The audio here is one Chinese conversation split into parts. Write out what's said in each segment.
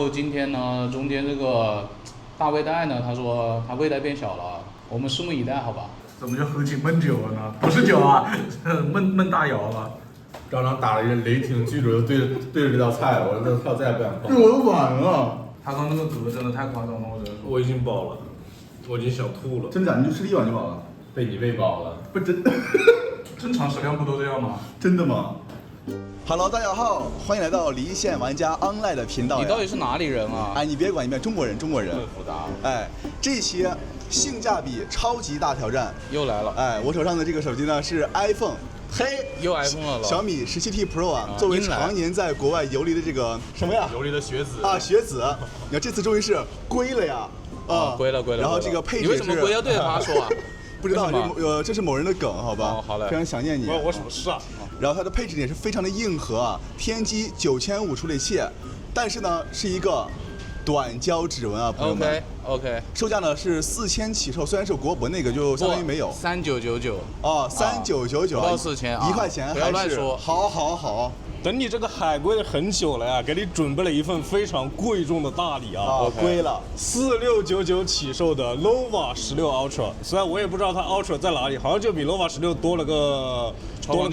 后今天呢，中间这个大胃袋呢，他说他胃袋变小了，我们拭目以待，好吧？怎么就喝起闷酒了呢？不是酒啊，闷大窑了。张张打了一个雷霆巨主，对着这道菜，我这菜我再也不想碰。是我的碗啊！他刚那个嗝真的太夸张了，我只能说。我已经饱了，我已经想吐了。真假？你就吃一碗就饱了？被你喂饱了。不真，正常食量不都这样吗？真的吗？Hello， 大家好，欢迎来到离线玩家 Online 的频道。你到底是哪里人啊？哎，你别管，你别中国人。很复杂。哎，这一期性价比超级大挑战又来了。哎，我手上的这个手机呢是 iPhone。嘿，又 iPhone 了。小米17T Pro 啊，作为常年在国外游离的这个什么呀？游离的学子啊，学子，你看这次终于是归了呀！啊，归了。然后这个配置你为什么归要对着他说啊？不知道，这是某人的梗，好吧？哦，好嘞。非常想念你。我什么事啊？然后它的配置也是非常的硬核啊，天玑9500处理器，但是呢是一个短焦指纹啊，朋友们。OK。售价呢是4000起售，虽然是国博那个就相当于没有。3999。哦，3999。不到4000啊。1块钱还是。不要乱说。好。等你这个海归了很久了呀，给你准备了一份非常贵重的大礼啊！归了，4699起售的 nova 16 Ultra， 虽然我也不知道它 Ultra 在哪里，好像就比 nova 16多了个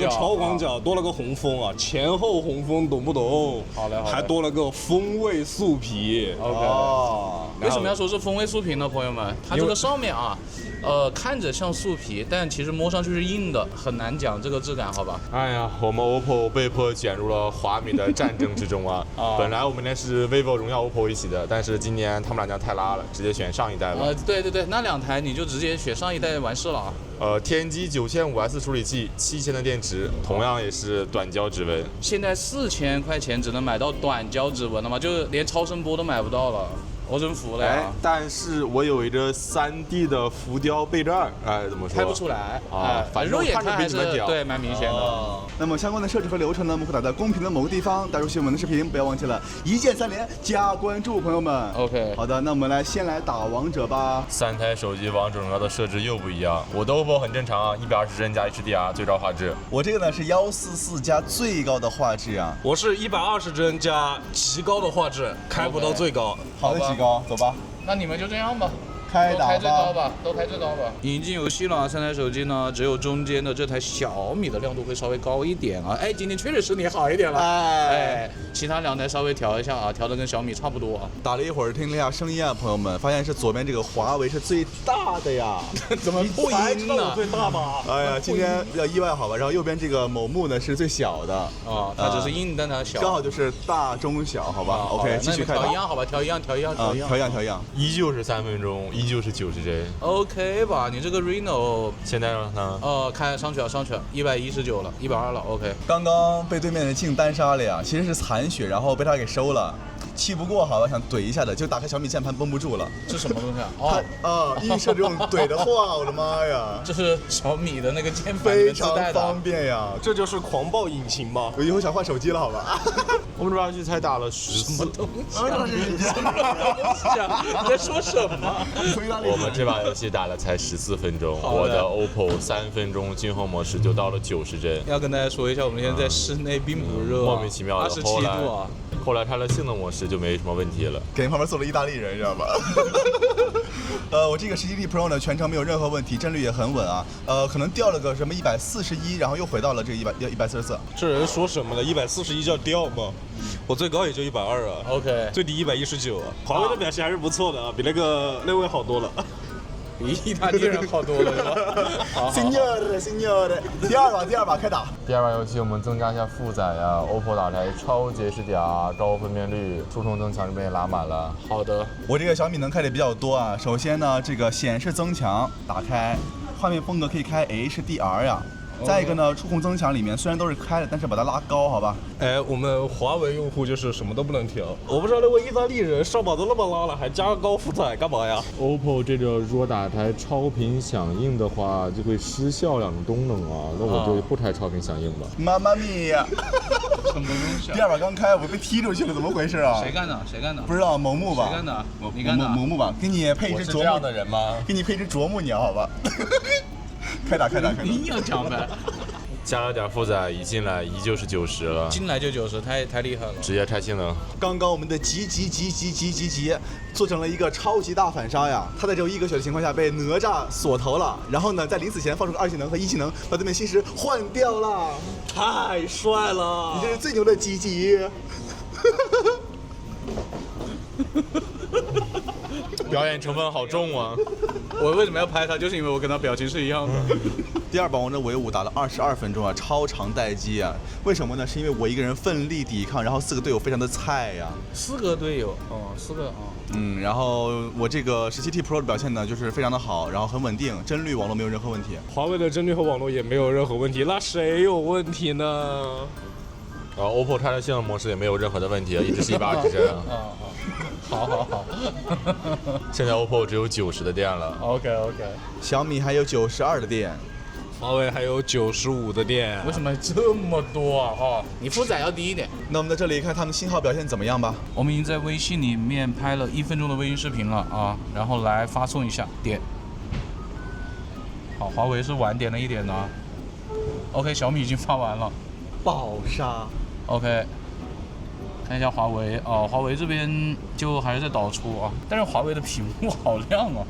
超广角，多了个红枫啊，前后红枫，懂不懂？好嘞。还多了个风味素皮。OK。为什么要说是风味素皮呢，朋友们？它这个上面啊，看着像素皮，但其实摸上去是硬的，很难讲这个质感，好吧？哎呀，我们 OPPO 被迫卷入了华米的战争之中啊！本来我们那是 vivo、荣耀、OPPO 一起的，但是今年他们两家太拉了，直接选上一代了。对，那两台你就直接选上一代完事了啊。天玑9500S 处理器，7000的电池，同样也是短焦指纹。现在4000块钱只能买到短焦指纹了吗？就连超声波都买不到了。我真服了呀！但是我有一个3D 的浮雕背盖，怎么说？拍不出来啊，反正肉眼看还是对蛮明显的。那么相关的设置和流程呢，我们会打在公屏的某个地方。大家喜欢我们的视频，不要忘记了一键3连加关注，朋友们。OK。好的，那我们先来打王者吧。3台手机王者荣耀的设置又不一样。我的 OPPO 很正常啊，120帧加 HDR 最高画质。我这个呢是144加最高的画质啊。我是120帧加极高的画质，开不到最高。好的，极高，走吧。那你们就这样吧。开打吧，都开最高吧。引进游戏了，3台手机呢，只有中间的这台小米的亮度会稍微高一点啊。哎，今天确实是你好一点了。哎，其他2台稍微调一下啊，调的跟小米差不多啊。打了一会儿，听了一下声音啊，朋友们，发现是左边这个华为是最大的呀。怎么破音呢？最大吧？哎呀，今天比较意外，好吧。然后右边这个某木呢是最小的啊，它只是硬，但它小。刚好就是大中小，好吧。OK， 继续开打。调一样，好吧，调一样。依旧是3分钟，依旧是90帧。OK 吧，你这个 Reno 现在呢？看上去了，119了，120了。OK。刚刚被对面的镜单杀了呀，其实是残血，然后被他给收了。气不过，好吧，想怼一下的，就打开小米键盘绷不住了。这什么东西啊？映射这种怼的话，我的妈呀！这是小米的那个键盘非常方便呀，这就是狂暴引擎吧？我以后想换手机了，好吧？我们这把游戏才打了14。什么东西啊？你在说什么？我们这把游戏打了才14分钟，我的 OPPO 3分钟均衡模式就到了90帧。要跟大家说一下，我们现在在室内并不热，莫名其妙的27度啊。后来开了性能模式就没什么问题了。给旁边坐了意大利人，知道吧？我这个17T Pro 呢，全程没有任何问题，帧率也很稳啊。可能掉了个什么141，然后又回到了这个144。这人说什么呢？141叫掉吗？我最高也就120啊。OK。最低119啊。华为的表现还是不错的啊，比那位好多了。比意大利人好多了是吧？Signore， 第二把开打。第2把游戏我们增加一下负载呀，OPPO 打台超级HDR，高分辨率，触控增强这边也拉满了。好的，我这个小米能开的比较多啊。首先呢，这个显示增强打开，画面风格可以开 HDR 呀。再一个呢，触控增强里面虽然都是开的，但是把它拉高，好吧？哎，我们华为用户就是什么都不能调。我不知道那位意大利人上把都那么拉了，还加高负载干嘛呀 ？OPPO 这个如果打台超频响应的话，就会失效2个功能啊，那我就不开超频响应吧。妈妈咪呀！什么东西？第2把刚开，我被踢出去了，怎么回事啊？谁干的？不知道，某木吧？谁干的？你干的？某木吧？给你配一只啄木。这样的人吗？给你配一只啄木鸟，好吧？开打！你要讲呗。加了点负载，一进来依旧是90了，进来就90，太厉害了，直接拆性能。刚刚我们的急做成了一个超级大反杀呀！他在只有1个血的情况下被哪吒锁头了，然后呢，在临死前放出个2技能和1技能，把对面星矢换掉了，太帅了！你这是最牛的吉。表演成分好重啊！我为什么要拍他？就是因为我跟他表情是一样的。第2把王者唯5打了22分钟啊，超长待机啊！为什么呢？是因为我一个人奋力抵抗，然后4个队友非常的菜呀。4个队友哦，4个哦。然后我这个17T Pro 的表现呢，就是非常的好，然后很稳定，帧率网络没有任何问题。华为的帧率和网络也没有任何问题，那谁有问题呢？OPPO 插电性能模式也没有任何的问题，一直是120帧。好。现在 OPPO 只有90的电了。OK。小米还有92的电，华为还有95的电。为什么这么多啊？哈，你负载要低一点。那我们在这里看他们信号表现怎么样吧。我们已经在微信里面拍了1分钟的微信视频了啊，然后来发送一下点。好，华为是晚点了一点呢。OK， 小米已经发完了。爆杀。OK， 看一下华为哦，华为这边就还是在导出啊，但是华为的屏幕好亮啊，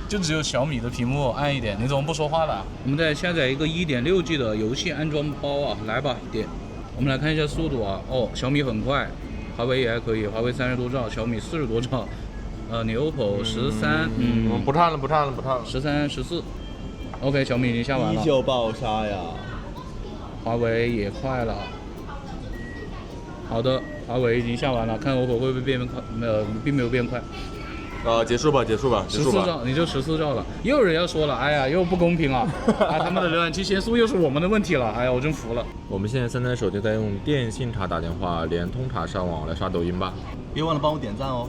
就只有小米的屏幕暗一点。你怎么不说话了？我们再下载一个1.6G 的游戏安装包啊，来吧，点。我们来看一下速度啊，哦，小米很快，华为也还可以，华为30多兆，小米40多兆，你 OPPO 13，不看了，13、14。OK， 小米已经下完了。依旧爆杀呀！华为也快了。好的，华为已经下完了，看OPPO会不会变快？并没有变快。结束吧。14兆，你就14兆了。又有人要说了，哎呀，又不公平了，他们的浏览器限速又是我们的问题了，哎呀，我真服了。我们现在3台手机在用电信卡打电话，联通卡上网来刷抖音吧。别忘了帮我点赞哦。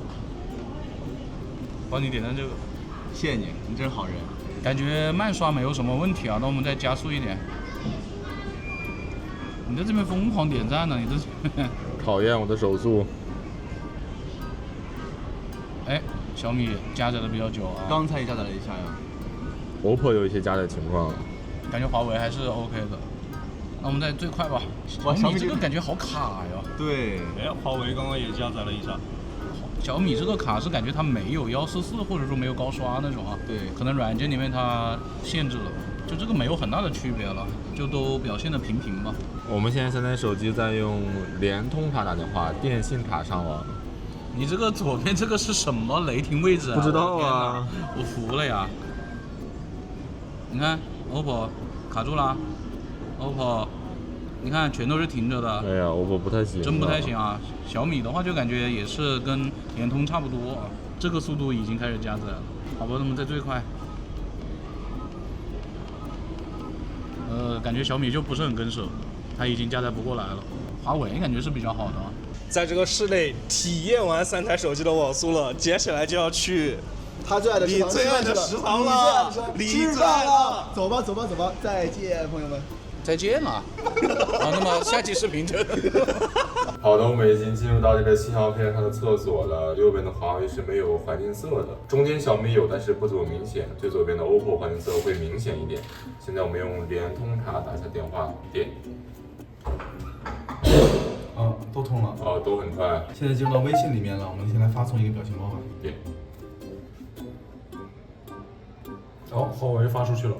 帮你点赞这个，谢谢你，你真好人。感觉慢刷没有什么问题啊，那我们再加速一点。你在这边疯狂点赞呢，你这考验我的手速。哎，小米加载的比较久啊，刚才也加载了一下呀。OPPO 有一些加载情况，感觉华为还是 OK 的。那我们再最快吧。小米这个感觉好卡呀。对。哎，华为刚刚也加载了一下。小米这个卡是感觉它没有144，或者说没有高刷那种啊。对。可能软件里面它限制了，就这个没有很大的区别了，就都表现的平平吧。我们现在3台手机在用联通卡打电话，电信卡上网。你这个左边这个是什么雷霆位置啊？不知道啊，我服了呀！你看 OPPO 卡住了 ，OPPO， 你看全都是停着的。哎呀，OPPO 不太行，真不太行啊！小米的话就感觉也是跟联通差不多啊，这个速度已经开始加载了。好吧，那么在最快。感觉小米就不是很跟手，它已经加载不过来了。华为感觉是比较好的。在这个室内体验完3台手机的网速了，接下来就要去他最爱的食堂，你最爱的食堂了，你最爱了，走吧，再见，朋友们，再见了。好，那么下期视频见。好的，我们已经进入到这个信号非常长的厕所了。右边的华为是没有环境色的，中间小米有，但是不怎么明显。最左边的 OPPO 环境色会明显一点。现在我们用联通卡打一下电话，点。都通了。都很快。现在进入到微信里面了，我们先来发送一个表情包吧。点。华为发出去了。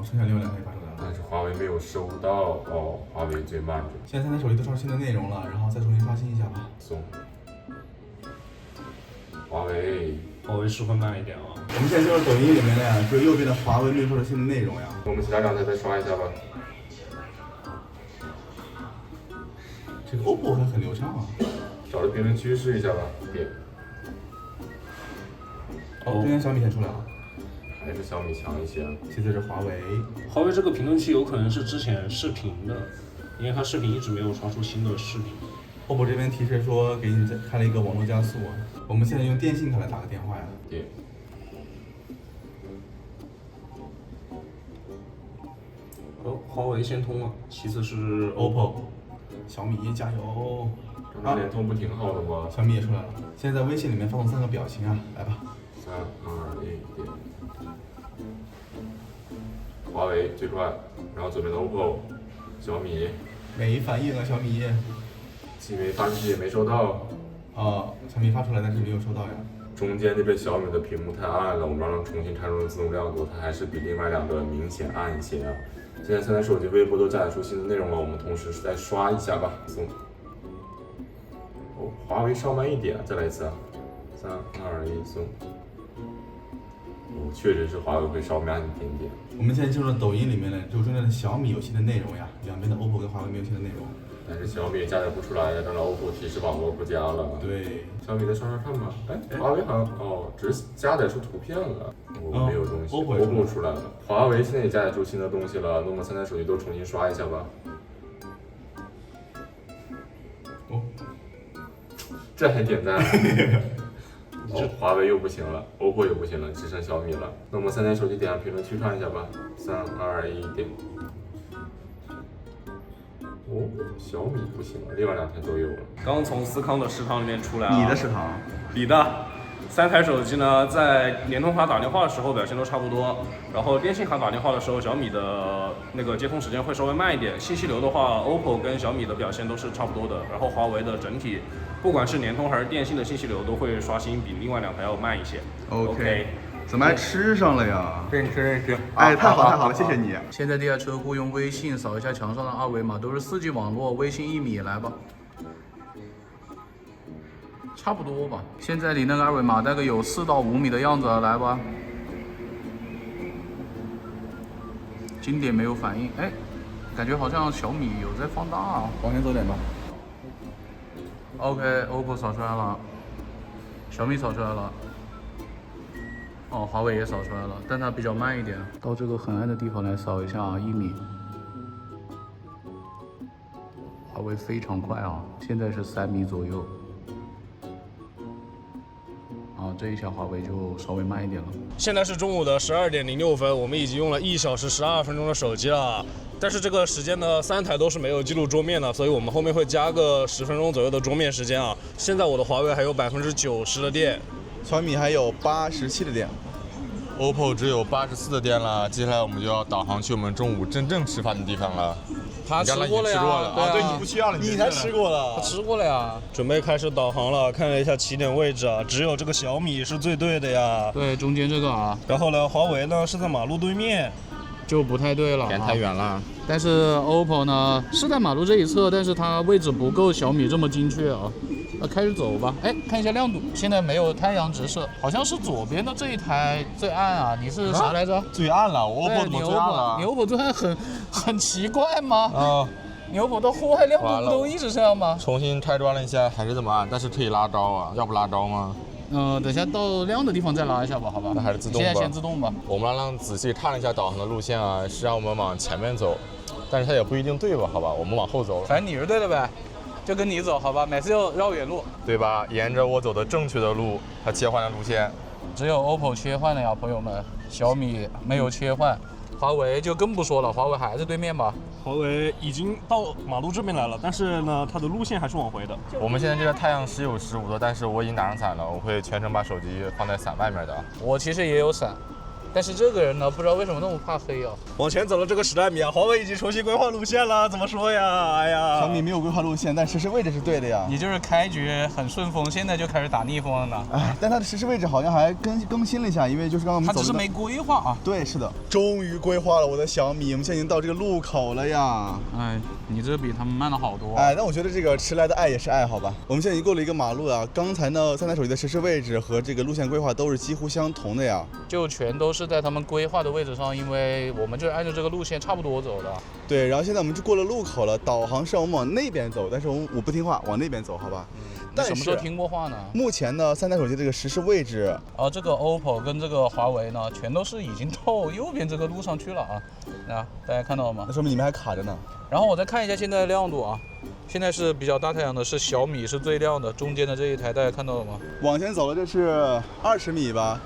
剩下另外2台也发出来了。但是华为没有收到，华为最慢着。现在3台手机都上新的内容了，然后再重新刷新一下吧。送。华为是会慢一点啊。我们现在进入抖音里面了呀，就是右边的华为没有收到新的内容呀。我们其他2台再刷一下吧。这个 OPPO 还很流畅啊。找着评论区试一下吧，点。今天小米先出来了。还是小米强一些。现在是华为。华为这个评论区有可能是之前视频的，因为它视频一直没有刷出新的视频。OPPO 这边提示说给你开了一个网络加速啊。我们现在用电信卡来打个电话呀。点。华为先通了，其次是 OPPO。小米加油！刚才联通不挺好的吗？小米也出来了。现在在微信里面发送3个表情啊，来吧。3、2、1，点。华为最快，然后左边的 OPPO、小米，没反应啊，小米。既没发出去也没收到。小米发出来，但是没有收到呀。中间这边小米的屏幕太暗了，我们让它重新插入自动亮度，它还是比另外2个明显暗一些啊。现在3台手机、微博都载出新的内容了，我们同时再刷一下吧。送。华为稍慢一点，再来一次啊！3、2、1，送。确实是华为会稍慢一点点。我们现在进入了抖音里面了，就中间的小米有新的内容呀，两边的 OPPO 跟华为没有新的内容。但是小米也加载不出来，让 OPPO 提示网络不佳了。对，小米再刷刷看吧。华为好像只是加载出图片了，没有东西。OPPO 出来了，华为现在也加载出新的东西了，那我们3台手机都重新刷一下吧。这还点赞？华为又不行了 ，OPPO 也不行了，只剩小米了。那我们3台手机点下评论区看一下吧。3、2、1，点。小米不行了，另外2台都有了。刚从思康的食堂里面出来啊。你的食堂？你的。3台手机呢，在联通卡打电话的时候表现都差不多，然后电信卡打电话的时候，小米的那个接通时间会稍微慢一点。信息流的话 ，OPPO 跟小米的表现都是差不多的，然后华为的整体，不管是联通还是电信的信息流都会刷新比另外2台要慢一些。OK， 怎么还吃上了呀？认吃。哎，太好了，谢谢你。现在这些车库用微信扫一下墙上的二维码，都是4G 网络，微信1米，来吧。差不多吧，现在离那个二维码大概有4到5米的样子，来吧。经典没有反应，感觉好像小米有在放大啊，往前走点吧。OK，OPPO 扫出来了，小米扫出来了，华为也扫出来了，但它比较慢一点。到这个很暗的地方来扫一下1米，华为非常快啊，现在是3米左右。这一下华为就稍微慢一点了。现在是中午的12点06分，我们已经用了1小时12分钟的手机了。但是这个时间呢，3台都是没有记录桌面的，所以我们后面会加个10分钟左右的桌面时间啊。现在我的华为还有90%的电，小米还有87%的电。OPPO 只有84的电了，接下来我们就要导航去我们中午真正吃饭的地方了。他吃过了呀，对，你不需要了，你才吃过了，他吃过了呀。准备开始导航了，看了一下起点位置啊，只有这个小米是最对的呀。对，中间这个啊。然后呢，华为呢是在马路对面，就不太对了，点太远了。但是 OPPO 呢是在马路这一侧，但是它位置不够小米这么精确啊。开始走吧。看一下亮度，现在没有太阳直射，好像是左边的这一台最暗啊。你是啥来着？最暗了，OPPO 怎么最暗了？你 OPPO 最暗很奇怪吗？你 OPPO 的户外亮度不都一直这样吗？重新拆装了一下，还是这么暗，但是可以拉高啊，要不拉高吗？等一下到亮的地方再拉一下吧，好吧？那还是自动吧。现在先自动吧。我们刚刚仔细看了一下导航的路线啊，是让我们往前面走，但是它也不一定对吧？好吧，我们往后走。反正你是对的呗。就跟你走好吧，每次又绕远路，对吧？沿着我走的正确的路，它切换了路线。只有 OPPO 切换了呀，朋友们，小米没有切换，华为就更不说了，华为还是对面吧。华为已经到马路这边来了，但是呢，它的路线还是往回的。我们现在这个太阳时有15度，但是我已经打上伞了，我会全程把手机放在伞外面的。我其实也有伞。但是这个人呢，不知道为什么那么怕黑啊！往前走了这个10来米啊，华为已经重新规划路线了，怎么说呀？哎呀，小米没有规划路线，但实时位置是对的呀。你就是开局很顺风，现在就开始打逆风了呢。但它的实时位置好像还更新了一下，因为就是刚刚我们走的。它只是没规划啊。对，是的，终于规划了我的小米，我们现在已经到这个路口了呀。你这比他们慢了好多。但我觉得这个迟来的爱也是爱，好吧？我们现在已经过了一个马路啊，刚才呢3台手机的实时位置和这个路线规划都是几乎相同的呀。就全都是在他们规划的位置上，因为我们就是按照这个路线差不多走的。对，然后现在我们就过了路口了，导航是让我们往那边走，但是我不听话，往那边走，好吧？你什么时候听过话呢？目前呢，3台手机这个实时位置，这个 OPPO 跟这个华为呢，全都是已经到右边这个路上去了啊！大家看到了吗？那说明你们还卡着呢。然后我再看一下现在的亮度啊，现在是比较大太阳的，是小米是最亮的，中间的这一台大家看到了吗？往前走了，这是20米吧。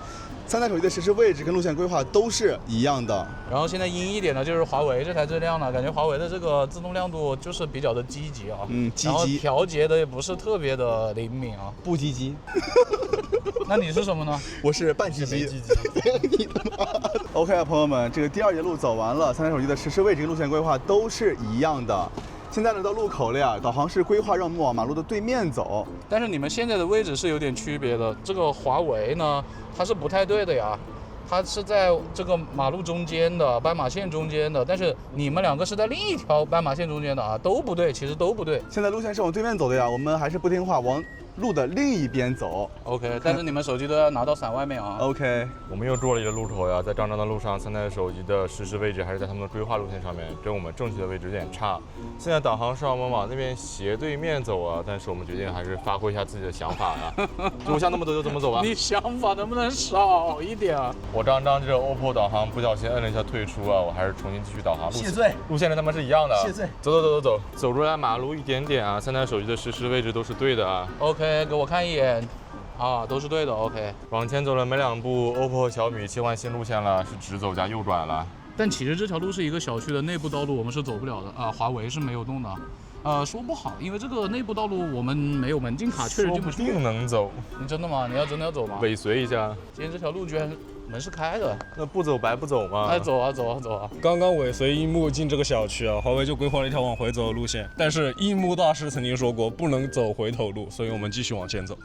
3台手机的实时位置跟路线规划都是一样的。然后现在阴一点的就是华为这台最亮了，感觉华为的这个自动亮度就是比较的积极啊，积极，然后调节的也不是特别的灵敏啊，不积极。那你是什么呢？我是半积极。你他妈！OK 啊，朋友们，这个第2节路走完了，3台手机的实时位置跟路线规划都是一样的。现在呢到路口了呀，导航是规划让我们往马路的对面走。但是你们现在的位置是有点区别的，这个华为呢，它是不太对的呀，它是在这个马路中间的斑马线中间的，但是你们2个是在另一条斑马线中间的啊，都不对，其实都不对。现在路线是往对面走的呀，我们还是不听话，往路的另一边走。OK， 但是你们手机都要拿到伞外面啊。OK， 我们又做了一个路口呀，在张张的路上，3台手机的实时位置还是在他们的规划路线上面，跟我们正确的位置有点差。现在导航是让我们往那边斜对面走啊，但是我们决定还是发挥一下自己的想法呀。路向那么多就这么走吧。你想法能不能少一点啊？我刚刚这个 OPPO 导航不小心摁了一下退出啊，我还是重新继续导航。谢罪。路线跟他们是一样的。谢罪。走出来马路一点点啊，3台手机的实时位置都是对的啊。OK， 给我看一眼，啊，都是对的。OK， 往前走了没2步，OPPO 和小米切换新路线了，是直走加右转了。但其实这条路是一个小区的内部道路，我们是走不了的啊。华为是没有动的，说不好，因为这个内部道路我们没有门禁卡，确实进不去。说不定能走。你真的吗？你真的要走吗？尾随一下。今天这条路居然门是开的，那不走白不走嘛。哎，走啊。刚刚尾随樱木进这个小区啊，华为就规划了一条往回走的路线。但是樱木大师曾经说过，不能走回头路，所以我们继续往前走。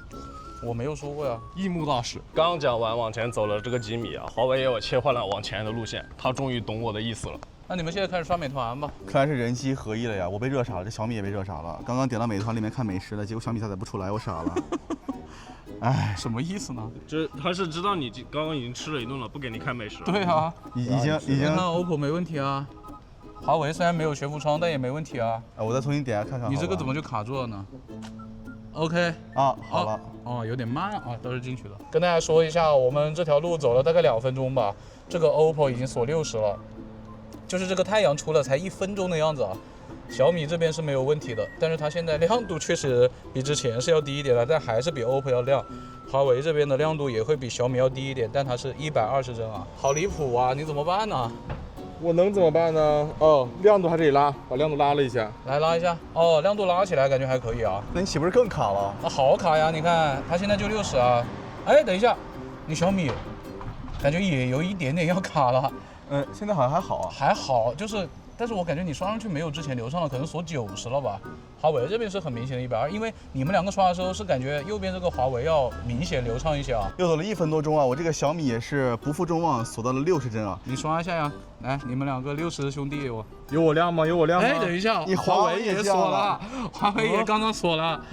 我没有说过呀。樱木大师刚讲完往前走了这个几米啊，华为也有切换了往前的路线，他终于懂我的意思了。那你们现在开始刷美团吧。看来是人机合一了呀，我被热傻了，这小米也被热傻了。刚刚点到美团里面看美食了，结果小米下载不出来，我傻了。哎，什么意思呢？这他是知道你刚刚已经吃了一顿了，不给你看美食。对啊，已经。那 OPPO 没问题啊，华为虽然没有悬浮窗，但也没问题啊。我再重新点看看。你这个怎么就卡住了呢？OK 啊，好了。哦，有点慢啊，都是进去了。跟大家说一下，我们这条路走了大概2分钟吧，这个 OPPO 已经锁60了，就是这个太阳出了才1分钟的样子啊。小米这边是没有问题的，但是它现在亮度确实比之前是要低一点了，但还是比 OPPO 要亮。华为这边的亮度也会比小米要低一点，但它是120帧啊，好离谱啊！你怎么办呢？我能怎么办呢？哦，亮度还是得拉，把亮度拉了一下。来拉一下。哦，亮度拉起来感觉还可以啊。那你岂不是更卡了？啊，好卡呀！你看它现在就60啊。哎，等一下，你小米感觉也有一点点要卡了。现在好像还好啊。还好，就是。但是我感觉你刷上去没有之前流畅了，可能锁90了吧。华为这边是很明显的120，因为你们2个刷的时候是感觉右边这个华为要明显流畅一些啊。又走了1分多钟啊，我这个小米也是不负众望，锁到了60帧啊。你刷一下呀，来，你们2个60兄弟，有我亮吗？哎，等一下，你华为也锁了，华为也刚刚锁了啊，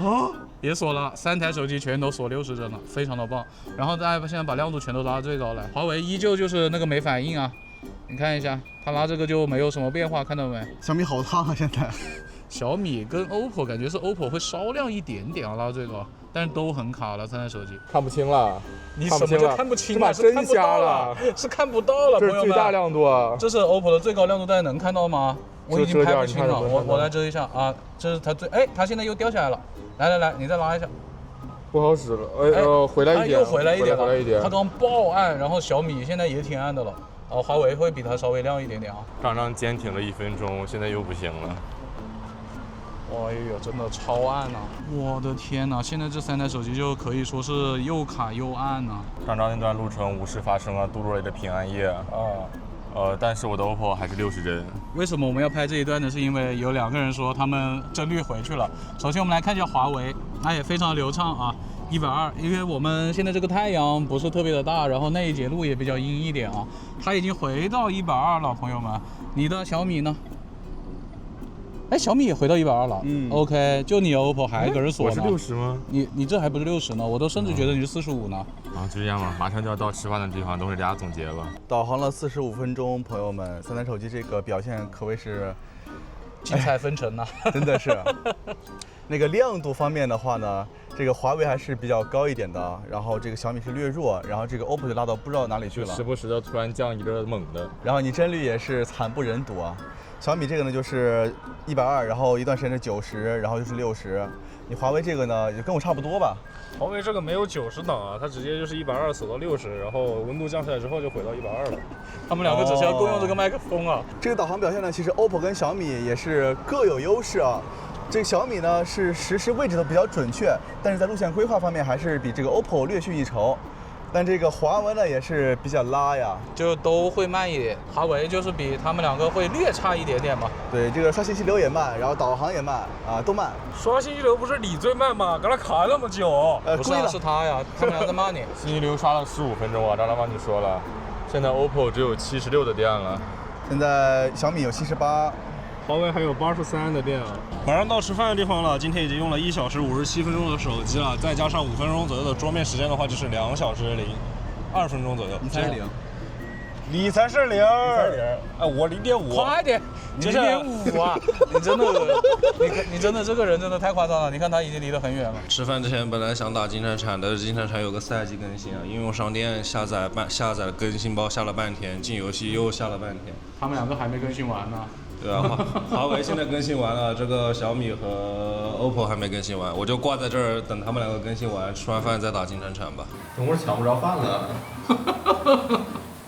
也锁了，3台手机全都锁60帧了，非常的棒。然后大家现在把亮度全都拉最高来，华为依旧就是那个没反应啊。你看一下，它拉这个就没有什么变化，看到没？小米好烫啊，现在。小米跟 OPPO 感觉是 OPPO 会稍亮一点点啊，拉最高，但是都很卡了，3台手机看不清了。你什么叫看不清了？是真瞎了，是看不到了，朋友们。这是最大亮度啊！这是 OPPO 的最高亮度，大家能看到吗？我已经拍不清了，我来遮一下啊，这是它它现在又掉下来了，来，你再拉一下。不好使了，回来一点，又回来一点了，回来一点。它刚爆暗，然后小米现在也挺暗的了。华为会比它稍微亮一点点啊。刚刚坚挺了1分钟，现在又不行了。哎呦，真的超暗啊！我的天哪，现在这3台手机就可以说是又卡又暗啊。刚刚那段路程无事发生啊，度过了一个平安夜啊。但是我的 OPPO 还是60帧。为什么我们要拍这一段呢？是因为有2个人说他们帧率回去了。首先我们来看一下华为，它也非常流畅啊。120，因为我们现在这个太阳不是特别的大，然后那一节路也比较阴一点啊，它已经回到120了，朋友们。你的小米呢？哎，小米也回到120了。OK， 就你 OPPO 还搁这锁呢。我是60吗？你这还不是60呢？我都甚至觉得你是45呢。啊，就这样吧，马上就要到吃饭的地方，等会儿大家总结了。导航了45分钟，朋友们，3台手机这个表现可谓是精彩纷呈呐，真的是。那个亮度方面的话呢，这个华为还是比较高一点的，然后这个小米是略弱，然后这个 OPPO 就拉到不知道哪里去了，时不时的突然降一个猛的，然后你帧率也是惨不忍睹啊。小米这个呢就是120，然后一段时间是90，然后就是60，你华为这个呢，也跟我差不多吧？华为这个没有90档啊，它直接就是120锁到60，然后温度降下来之后就回到120了。他们两个只是要共用这个麦克风啊。这个导航表现呢，其实 OPPO 跟小米也是各有优势啊。这个小米呢是实时位置都比较准确，但是在路线规划方面还是比这个 OPPO 略逊一筹。但这个华为呢也是比较拉呀，就都会慢一点。华为就是比他们两个会略差一点点嘛。对，这个刷信息流也慢，然后导航也慢啊，都慢。刷信息流不是你最慢吗？刚才卡那么久。不是啊，是他呀，他们俩在骂你。信息流刷了15分钟啊，张老板你说了，现在 OPPO 只有76的电了。现在小米有78。华为还有83的电啊！马上到吃饭的地方了，今天已经用了1小时57分钟的手机了，再加上5分钟左右的桌面时间的话，就是2小时02分钟左右。你才是0，你才是0，哎，我0.5。快点，你0.5啊！你真的，你真的这个人真的太夸张了。你看他已经离得很远了。吃饭之前本来想打金铲铲的，金铲铲有个赛季更新啊，应用商店下载了更新包下了半天，进游戏又下了半天。他们两个还没更新完呢。对啊，华为现在更新完了，这个小米和 OPPO 还没更新完，我就挂在这儿等他们两个更新完，吃完饭再打金铲铲吧。等会儿抢不着饭了。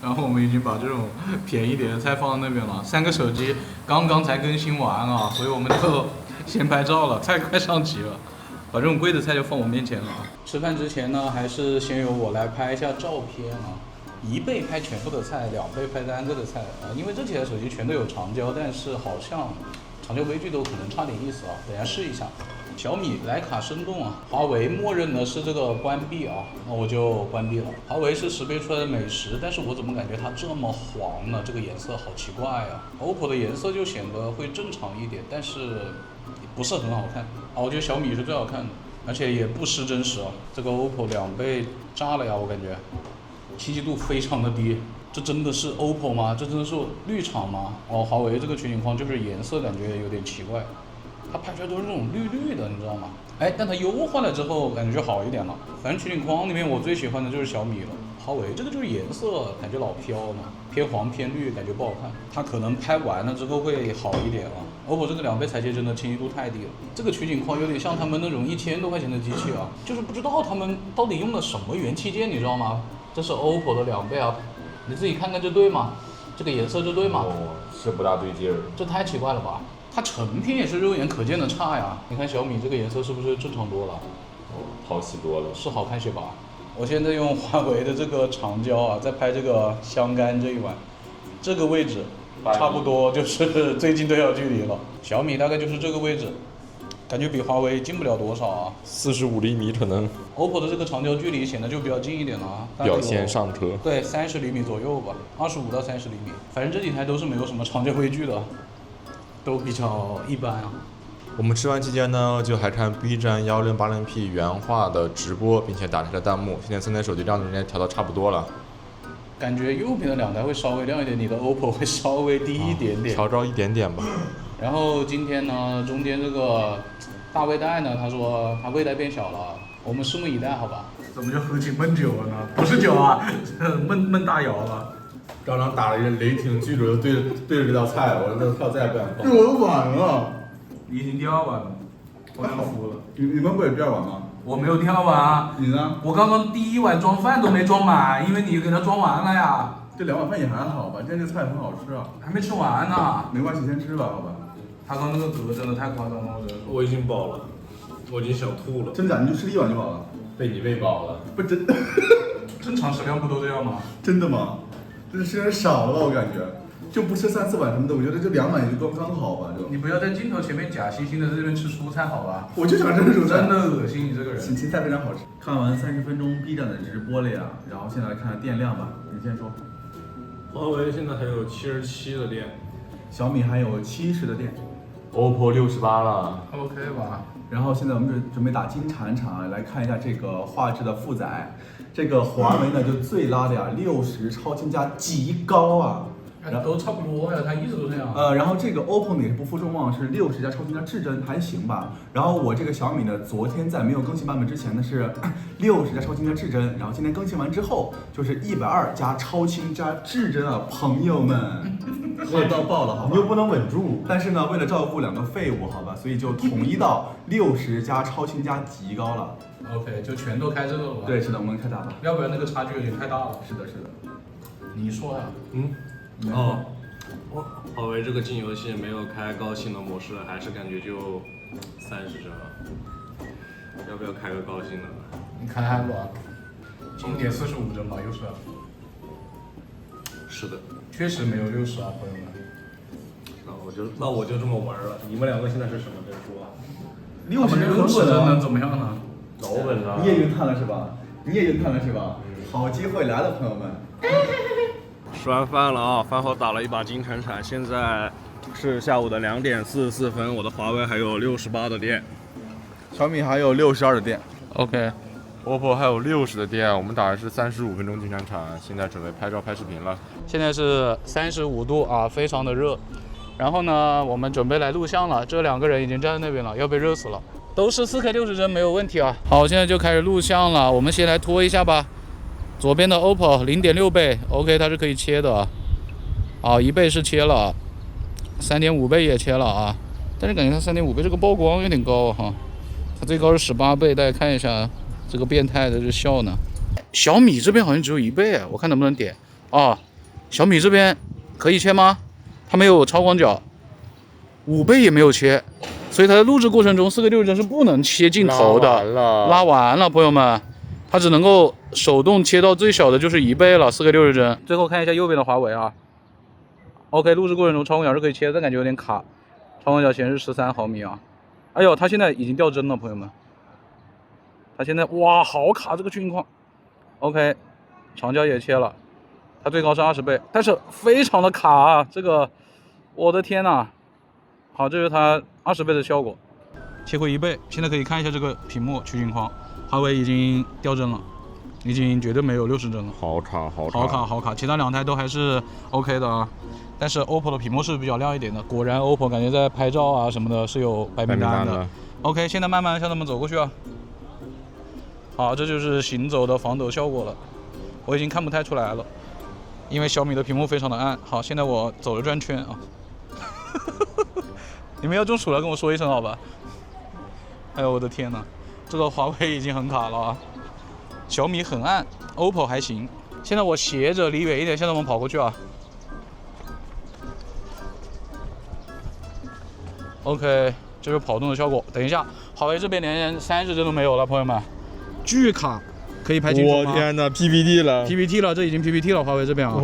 然后我们已经把这种便宜点的菜放到那边了，3个手机刚刚才更新完啊，所以我们就先拍照了，菜快上齐了，把这种贵的菜就放我面前了啊。吃饭之前呢，还是先由我来拍一下照片啊。1倍拍全部的菜，2倍拍单个的菜啊，因为这几台手机全都有长焦，但是好像长焦微距都可能差点意思啊，等下试一下。小米徕卡生动啊，华为默认的是这个关闭啊，那我就关闭了。华为是识别出来的美食，但是我怎么感觉它这么黄呢？这个颜色好奇怪啊。OPPO 的颜色就显得会正常一点，但是不是很好看啊。我觉得小米是最好看的，而且也不失真实啊。这个 OPPO 2倍炸了呀，我感觉。清晰度非常的低，这真的是 OPPO 吗？这真的是绿厂吗？哦，华为这个全景框就是颜色感觉有点奇怪，它拍出来都是那种绿绿的，你知道吗？哎，但它优化了之后感觉就好一点了。反正全景框里面我最喜欢的就是小米了，华为这个就是颜色感觉老飘呢，偏黄偏绿，感觉不好看。它可能拍完了之后会好一点啊。OPPO 这个2倍裁切真的清晰度太低了，这个全景框有点像他们那种1000多块钱的机器啊，就是不知道他们到底用了什么元器件，你知道吗？这是 OPPO 的2倍啊，你自己看看这对吗？这个颜色这对吗？哦，是不大对劲儿。这太奇怪了吧？它成品也是肉眼可见的差呀。你看小米这个颜色是不是正常多了？哦，讨喜多了。是好看些吧？我现在用华为的这个长焦啊，在拍这个香干这一碗，这个位置差不多就是最近对焦距离了。小米大概就是这个位置。感觉比华为近不了多少啊，45厘米可能。OPPO 的这个长焦距离显得就比较近一点了啊，表现上车。对，30厘米左右吧，25到30厘米，反正这几台都是没有什么长焦微距的，都比较一般啊。我们吃饭期间呢，就还看 B 站1080P 原画的直播，并且打开了弹幕。现在3台手机亮度应该调到差不多了。感觉右边的2台会稍微亮一点，你的 OPPO 会稍微低一点点，调高一点点吧。然后今天呢，中间这个大胃袋呢，他说他胃袋变小了，我们拭目以待，好吧？怎么就喝起闷酒了呢？不是酒啊，闷大窑了。张张打了一个雷霆巨轮，对着这道菜，我那票再也不想碰。我的碗了，你已经第2碗了，我要服了。你们不也第2碗吗？我没有第2碗啊。你呢？我刚刚第1碗装饭都没装满，因为你给它装完了呀。这2碗饭也还好吧，今天这菜很好吃啊。还没吃完呢。没关系，先吃吧，好吧。他刚那个嗝真的太夸张了，我只能说。我已经饱了，我已经想吐了。真的假的？你就吃1碗就好了。被你喂饱了。不真，正常食量不都这样吗？真的吗？这是有点少了吧？我感觉，就不吃3、4碗什么的，我觉得这2碗也就刚好吧，就。你不要在镜头前面假惺惺的在这边吃蔬菜，好吧？我就想吃蔬菜。真的恶心，你这个人。芹菜非常好吃。看完30分钟 B 站的直播了呀，然后现在来看看电量吧，你先说。华为现在还有77的电，小米还有70的电。OPPO 68了。OK 吧？然后现在我们准备打金铲铲来看一下这个画质的负载。这个华为呢就最拉的呀，60超清加极高啊。都差不多呀，它一直都这样。然后这个 OPPO 呢也是不负众望，是60加超清加至臻，还行吧。然后我这个小米呢，昨天在没有更新版本之前呢是60加超清加至臻，然后今天更新完之后就是120加超清加至臻啊，朋友们。嗨到爆了，好吧？你又不能稳住。但是呢，为了照顾两个废物，好吧，所以就统一到60加超轻加极高了。OK， 就全都开这个了吧？对，是的，我们开打吧。要不然那个差距有点太大了。是的，是的。你说呀？哦，华为这个进游戏没有开高性能模式，还是感觉就30帧了。要不要开个高性能的？你看看吧，经典45帧吧，又是。是的。确实没有60啊，朋友们。那我就这么玩了。你们两个现在是什么帧数啊60帧能怎么样呢？老稳了。你也晕碳了是吧？你也晕碳了是吧？好机会来了，朋友们。吃完饭了啊，饭后打了一把金铲铲，现在是下午的2点44分，我的华为还有68的电，小米还有62的电。OK。OPPO 还有60的电，我们打的是35分钟金铲铲，现在准备拍照拍视频了。现在是35度啊，非常的热。然后呢，我们准备来录像了，这2个人已经站在那边了，要被热死了。都是4K 60帧，没有问题啊。好，现在就开始录像了，我们先来拖一下吧。左边的 OPPO 0.6倍 ，OK， 它是可以切的啊。好，1倍是切了，3.5倍也切了啊。但是感觉它3.5倍这个曝光有点高哈，它最高是18倍，大家看一下这个变态的这笑呢。小米这边好像只有1倍，我看能不能点啊？小米这边可以切吗？它没有超广角，5倍也没有切，所以它在录制过程中4K 60帧是不能切镜头的。拉完了，朋友们。它只能够手动切到最小的就是1倍了，4K 60帧。最后看一下右边的华为啊 ，OK， 录制过程中超广角是可以切的，但感觉有点卡。超广角显示13毫米啊，哎呦，它现在已经掉帧了，朋友们。它现在哇，好卡这个情况。OK， 长焦也切了，它最高是20倍，但是非常的卡啊，这个，我的天呐。好，这是它20倍的效果，切回1倍，现在可以看一下这个屏幕取景框。华为已经掉帧了，已经绝对没有60帧了，好卡，其他2台都还是 OK 的啊。但是 OPPO 的屏幕是比较亮一点的，果然 OPPO 感觉在拍照啊什么的是有白名单的。OK， 现在慢慢向他们走过去啊。好，这就是行走的防抖效果了，我已经看不太出来了，因为小米的屏幕非常的暗。好，现在我走了转圈啊。你们要中暑了跟我说一声好吧。哎呦我的天哪！这个华为已经很卡了啊，小米很暗 ，OPPO 还行。现在我斜着离远一点，现在我们跑过去啊。OK， 这是跑动的效果。等一下，华为这边连30帧都没有了，朋友们，巨卡，可以拍清楚吗？我天哪 ，PPT 了 ，PPT 了，这已经 PPT 了，华为这边啊。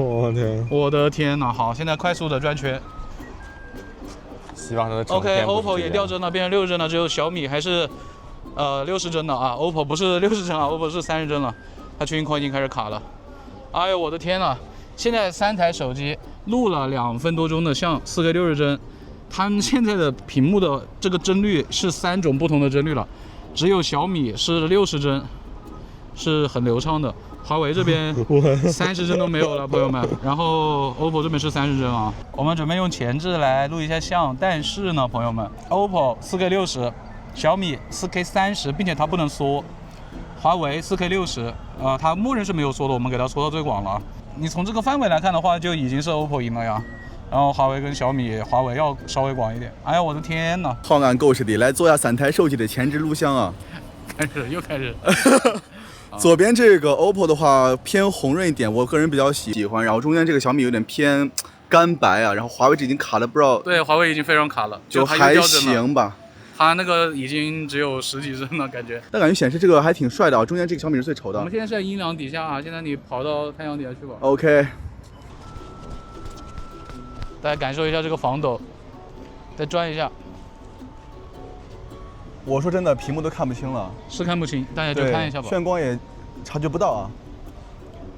我的天哪！好，现在快速的转圈。希望它的 OK，OPPO 也掉帧了，变成60帧了，只有小米还是。60帧的啊 ，OPPO 不是60帧啊 ，OPPO 是30帧了，它取景框已经开始卡了。哎呦我的天呐！现在3台手机录了2分多钟的像4K 60帧，它们现在的屏幕的这个帧率是3种不同的帧率了，只有小米是60帧，是很流畅的。华为这边30帧都没有了，朋友们。然后 OPPO 这边是30帧啊。我们准备用前置来录一下像，但是呢，朋友们 ，OPPO 4K 60。小米 4K 30，并且它不能缩，华为 4K 60，它默认是没有缩的，我们给它缩到最广了。你从这个范围来看的话，就已经是 OPPO 赢了呀。然后华为跟小米，华为要稍微广一点。哎呀，我的天呐！好眼够实的，来做下3台手机的前置录像啊。又开始。左边这个 OPPO 的话偏红润一点，我个人比较喜欢。然后中间这个小米有点偏干白啊，然后华为这已经卡了不知道。对，华为已经非常卡了，就还行吧。它那个已经只有10几帧了，感觉。但感觉显示这个还挺帅的啊，中间这个小米是最丑的。我们现在是在阴凉底下啊，现在你跑到太阳底下去吧。OK。大家感受一下这个防抖，再转一下。我说真的，屏幕都看不清了。是看不清，大家就看一下吧。眩光也察觉不到啊。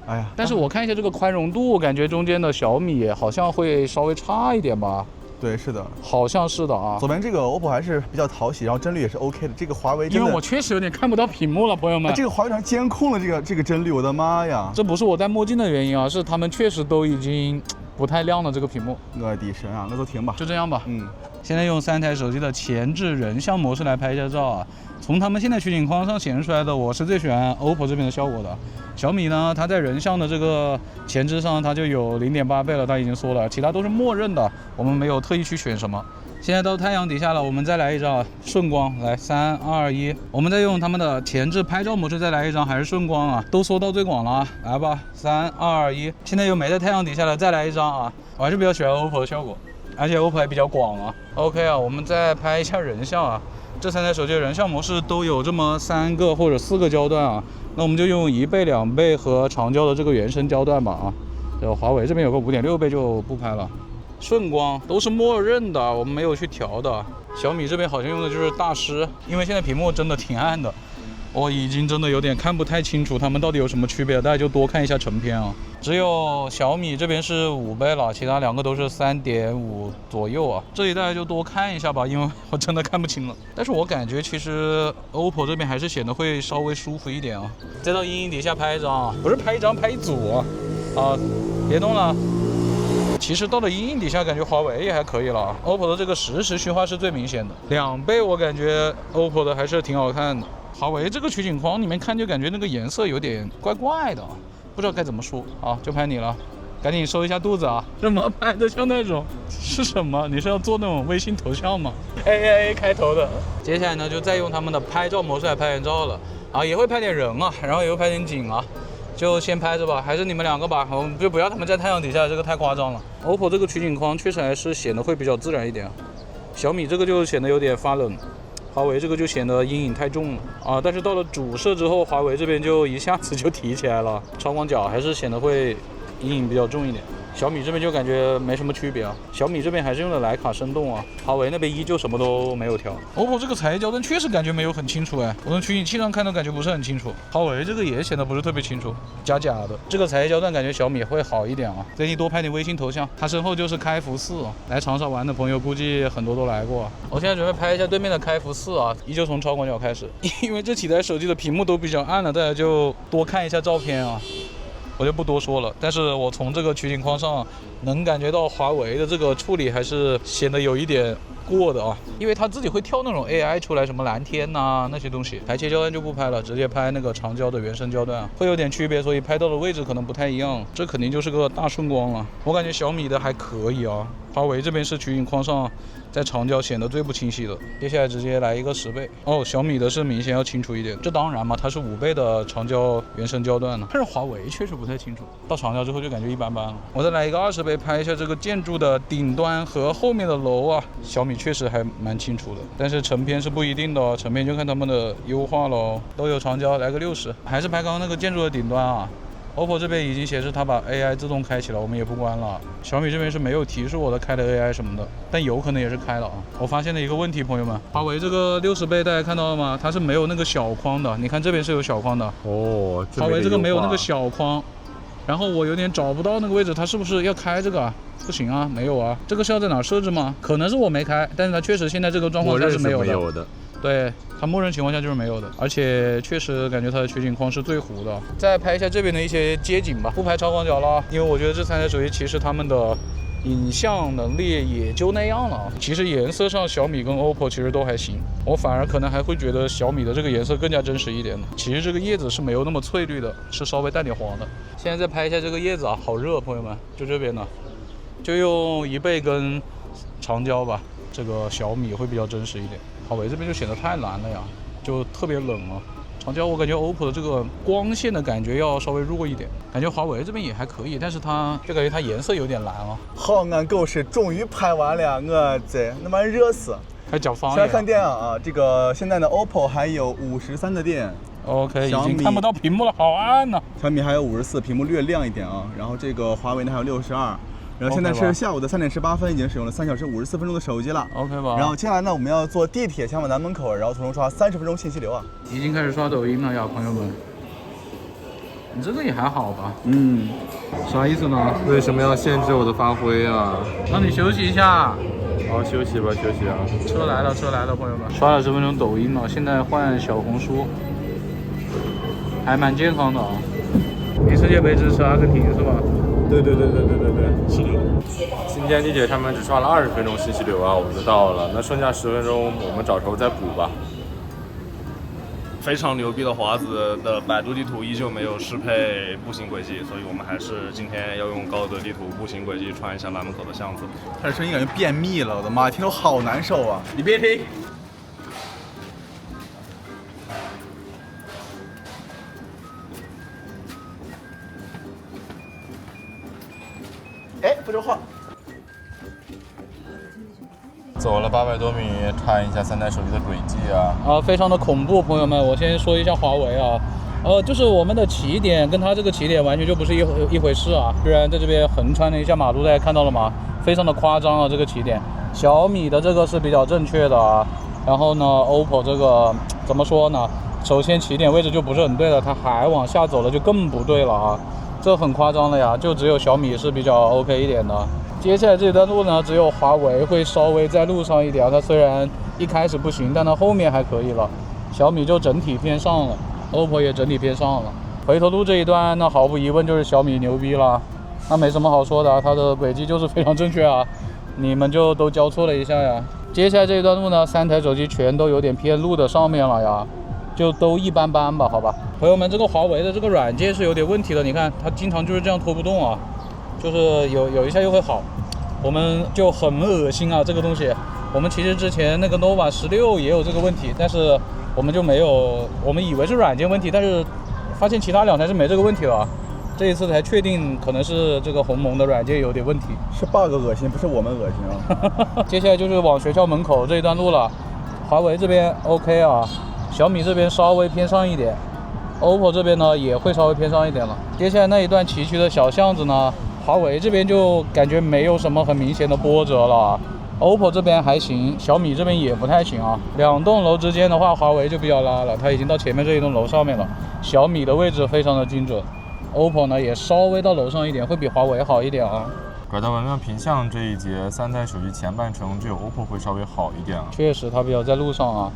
哎呀，但是我看一下这个宽容度，感觉中间的小米好像会稍微差一点吧。对，是的，好像是的啊。左边这个 OPPO 还是比较讨喜，然后帧率也是 OK 的。这个华为真的，因为我确实有点看不到屏幕了，朋友们。这个华为上监控了这个帧率，我的妈呀！这不是我戴墨镜的原因啊，是他们确实都已经不太亮了这个屏幕。我的神啊，那都停吧。就这样吧。嗯。现在用3台手机的前置人像模式来拍一下照啊。从他们现在取景框上显示出来的，我是最喜欢 OPPO 这边的效果的。小米呢，它在人像的这个前置上，它就有0.8倍了，它已经说了，其他都是默认的，我们没有特意去选什么。现在到太阳底下了，我们再来一张顺光，来3、2、1，我们再用他们的前置拍照模式再来一张，还是顺光啊，都缩到最广了啊，来吧，3、2、1，现在又没在太阳底下了，再来一张啊，我还是比较喜欢 OPPO 的效果，而且 OPPO 还比较广啊。OK 啊，我们再拍一下人像啊，这3台手机的人像模式都有这么3个或者4个焦段啊，那我们就用1倍、2倍和长焦的这个原生焦段吧啊，华为这边有个5.6倍就不拍了。顺光都是默认的，我们没有去调的。小米这边好像用的就是大师，因为现在屏幕真的挺暗的，我已经真的有点看不太清楚它们到底有什么区别了，大家就多看一下成片啊。只有小米这边是5倍了，其他2个都是3.5左右啊。这里大家就多看一下吧，因为我真的看不清了。但是我感觉其实 OPPO 这边还是显得会稍微舒服一点啊。再到阴影底下拍一张啊，不是拍一张，拍一组啊。啊，别动了。其实到了阴影底下，感觉华为也还可以了。OPPO 的这个实时虚化是最明显的，2倍我感觉 OPPO 的还是挺好看的。华为这个取景框里面看就感觉那个颜色有点怪怪的，不知道该怎么说啊，就拍你了，赶紧收一下肚子啊！这么拍的像那种是什么？你是要做那种微信头像吗 ？AAA 开头的。接下来呢，就再用他们的拍照模式来拍人照了啊，也会拍点人啊，然后也会拍点景啊。就先拍着吧，还是你们2个吧，我们就不要他们在太阳底下，这个太夸张了。OPPO 这个取景框确实还是显得会比较自然一点，小米这个就显得有点发冷，华为这个就显得阴影太重了啊。但是到了主摄之后，华为这边就一下子就提起来了，超广角还是显得会阴影比较重一点。小米这边就感觉没什么区别啊，小米这边还是用的徕卡生动啊，华为那边依旧什么都没有调。OPPO 这个裁焦灯确实感觉没有很清楚哎，我从取景器上看都感觉不是很清楚。华为这个也显得不是特别清楚，假假的。这个裁焦段感觉小米会好一点啊，建议多拍点微信头像。它身后就是开福4，来长沙玩的朋友估计很多都来过。我现在准备拍一下对面的开福4啊，依旧从超广角开始，因为这几台手机的屏幕都比较暗了，大家就多看一下照片啊。我就不多说了，但是我从这个取景框上能感觉到华为的这个处理还是显得有一点过的啊，因为它自己会跳那种 AI 出来，什么蓝天呐、那些东西，排切焦段就不拍了，直接拍那个长焦的原生焦段，会有点区别，所以拍到的位置可能不太一样，这肯定就是个大顺光了。我感觉小米的还可以啊，华为这边是取景框上在长焦显得最不清晰的，接下来直接来一个10倍哦，小米的是明显要清楚一点，这当然嘛，它是5倍的长焦原生焦段呢，但是华为确实不太清楚，到长焦之后就感觉一般般了。我再来一个20倍拍一下这个建筑的顶端和后面的楼啊，小米确实还蛮清楚的，但是成片是不一定的哦，成片就看他们的优化喽，都有长焦，来个60，还是拍刚刚那个建筑的顶端啊。OPPO 这边已经显示它把 AI 自动开启了，我们也不关了。小米这边是没有提示我的开了 AI 什么的，但有可能也是开了啊。我发现了一个问题，朋友们，华为这个60倍大家看到了吗？它是没有那个小框的，你看这边是有小框的哦。华为这个没有那个小框，然后我有点找不到那个位置，它是不是要开这个啊？不行啊，没有啊，这个是要在哪设置吗？可能是我没开，但是它确实现在这个状况下是没有的。对，它默认情况下就是没有的，而且确实感觉它的取景框是最糊的。再拍一下这边的一些街景吧，不拍超广角了，因为我觉得这3台手机其实它们的影像能力也就那样了。其实颜色上小米跟 OPPO 其实都还行，我反而可能还会觉得小米的这个颜色更加真实一点的。其实这个叶子是没有那么翠绿的，是稍微带点黄的。现在再拍一下这个叶子啊，好热，朋友们，就这边呢，就用1倍跟长焦吧，这个小米会比较真实一点。华为这边就显得太蓝了呀，就特别冷了。长焦我感觉 OPPO 的这个光线的感觉要稍微弱一点，感觉华为这边也还可以，但是它就感觉它颜色有点蓝啊。好眼狗屎，终于拍完了，我这他妈热死！还讲方言。现在看电啊，这个现在的 OPPO 还有53的电。OK， 已经看不到屏幕了，好暗呐。小米还有54，屏幕略亮一点啊。然后这个华为呢还有62。然后现在是下午的3点18分，已经使用了3小时54分钟的手机了。OK 吧。然后接下来呢，我们要坐地铁前往南门口，然后从中刷30分钟信息流啊。已经开始刷抖音了呀，朋友们。你这个也还好吧？啥意思呢？为什么要限制我的发挥啊？让你休息一下。好，休息吧，休息啊。车来了，车来了，朋友们。刷了10分钟抖音了，现在换小红书，还蛮健康的啊。你世界杯支持阿根廷是吧？对，是的。新天地铁上面只刷了20分钟信息流啊，我们就到了。那剩下10分钟我们找时候再补吧。非常牛逼的华子的百度地图依旧没有适配步行轨迹，所以我们还是今天要用高德地图步行轨迹穿一下南门口的巷子。他的声音感觉便秘了，我的妈，听着好难受啊！你别听。哎，不说话。走了800多米，看一下3台手机的轨迹啊。非常的恐怖，朋友们，我先说一下华为啊，就是我们的起点跟它这个起点完全就不是一回事啊。居然在这边横穿了一下马路，大家看到了吗？非常的夸张啊，这个起点。小米的这个是比较正确的啊，然后呢 ，OPPO 这个怎么说呢？首先起点位置就不是很对了，它还往下走了就更不对了啊，这很夸张了呀。就只有小米是比较 OK 一点的。接下来这段路呢，只有华为会稍微在路上一点，它虽然一开始不行，但它后面还可以了。小米就整体偏上了 ，OPPO 也整体偏上了。回头路这一段，那毫无疑问就是小米牛逼了，那没什么好说的啊，它的轨迹就是非常正确啊，你们就都交错了一下呀。接下来这一段路呢，3台手机全都有点偏路的上面了呀，就都一般般吧，好吧。朋友们，这个华为的这个软件是有点问题的，你看它经常就是这样拖不动啊。就是有一下又会好，我们就很恶心啊这个东西。我们其实之前那个 nova 16也有这个问题，但是我们就没有，我们以为是软件问题，但是发现其他2台是没这个问题了。这一次才确定可能是这个鸿蒙的软件有点问题，是 bug 恶心，不是我们恶心啊。接下来就是往学校门口这一段路了，华为这边 OK 啊，小米这边稍微偏上一点，OPPO 这边呢也会稍微偏上一点了。接下来那一段崎岖的小巷子呢，华为这边就感觉没有什么很明显的波折了，OPPO 这边还行，小米这边也不太行啊。2栋楼之间的话，华为就比较拉了，它已经到前面这一栋楼上面了。小米的位置非常的精准，OPPO 呢也稍微到楼上一点，会比华为好一点啊。拐到文庙屏巷这一节，3台手机前半程只有 OPPO 会稍微好一点啊。确实，它比较在路上啊。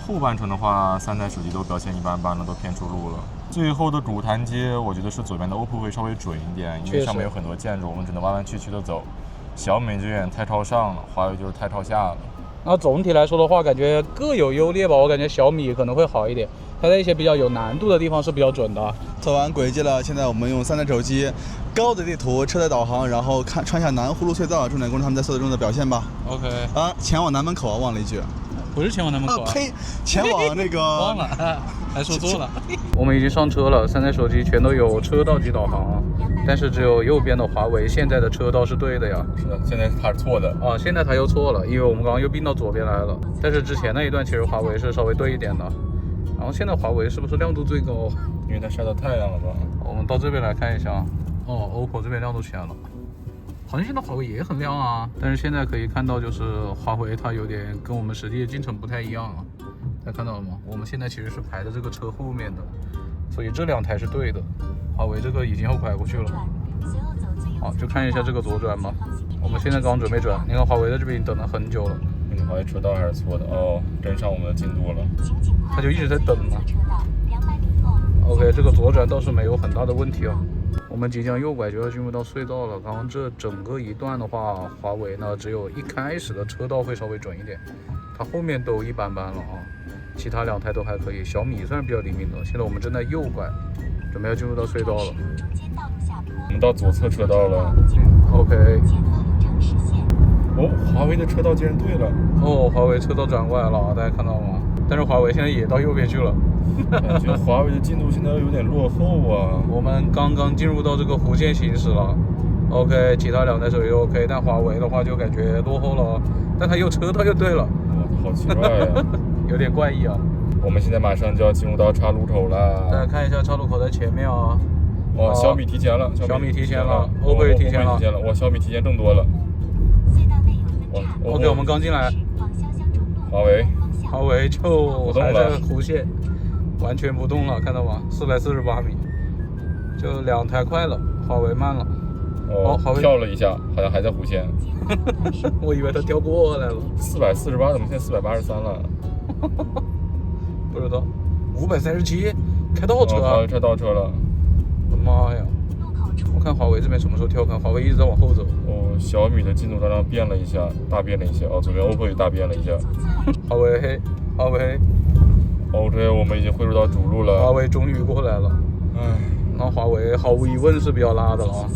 后半程的话，3台手机都表现一般般了，都偏出路了。最后的主坛街，我觉得是左边的 OPPO 会稍微准一点，因为上面有很多建筑，我们只能弯弯曲曲的走。小米这边太朝上了，华为就是太朝下了。那总体来说的话，感觉各有优劣吧。我感觉小米可能会好一点，它在一些比较有难度的地方是比较准的。走完轨迹了，现在我们用3台手机、高德地图、车载导航，然后穿下南葫芦隧道，重点关注他们在赛道中的表现吧。 OK 啊，前往南门口啊，忘了一句。不是前往南门口啊，呸，前往那个忘了，还说错了。我们已经上车了，3台手机全都有车道级导航啊，但是只有右边的华为现在的车道是对的呀。是的，现在它是错的啊，现在它又错了，因为我们刚刚又并到左边来了。但是之前那一段其实华为是稍微对一点的。然后现在华为是不是亮度最高？因为它晒到太阳了吧？我们到这边来看一下。哦 ，OPPO 这边亮度起来了。好像现在华为也很亮啊，但是现在可以看到，就是华为它有点跟我们实际的进程不太一样啊。大家看到了吗？我们现在其实是排在这个车后面的，所以这2台是对的。华为这个已经要拐过去了。好，就看一下这个左转吧。我们现在刚准备转，你看华为在这边已经等了很久了。华为车道还是错的哦，跟上我们的进度了。它就一直在等嘛。OK， 这个左转倒是没有很大的问题啊。我们即将右拐就要进入到隧道了。刚刚这整个一段的话，华为呢只有一开始的车道会稍微准一点，它后面都一般般了啊。其他2台都还可以，小米算是比较灵敏的。现在我们正在右拐，准备要进入到隧道了。我们到左侧车道了。OK。哦，华为的车道竟然对了。哦，华为车道转过来了，大家看到吗？但是华为现在也到右边去了。感觉华为的进度现在有点落后啊。我们刚刚进入到这个弧线行驶了。OK， 其他2台手机 OK， 但华为的话就感觉落后了，但它又车道又对了。好奇怪呀。有点怪异啊。我们现在马上就要进入到岔路口了。大家看一下岔路口在前面啊。哇，小米提前了，小米提前了 ，OPPO 也提前了。哇，小米提前更多了。哇 ，OK， 我们刚进来。华为就还在弧线，完全不动了，看到吗？448米，就2台快了，华为慢了。哦，华为跳了一下，好像还在弧线。我以为它跳过来了。448，怎么现在483了？不知道。537，开倒车啊！开倒车了。我的妈呀！我看华为这边什么时候跳坑，华为一直在往后走。哦，小米的进度章变了一下，大变了一下。哦，左边 OPPO 也大变了一下。华为黑，华为黑。OK， 我们已经汇入到主路了。华为终于过来了。唉，那华为毫无疑问是比较拉的了啊，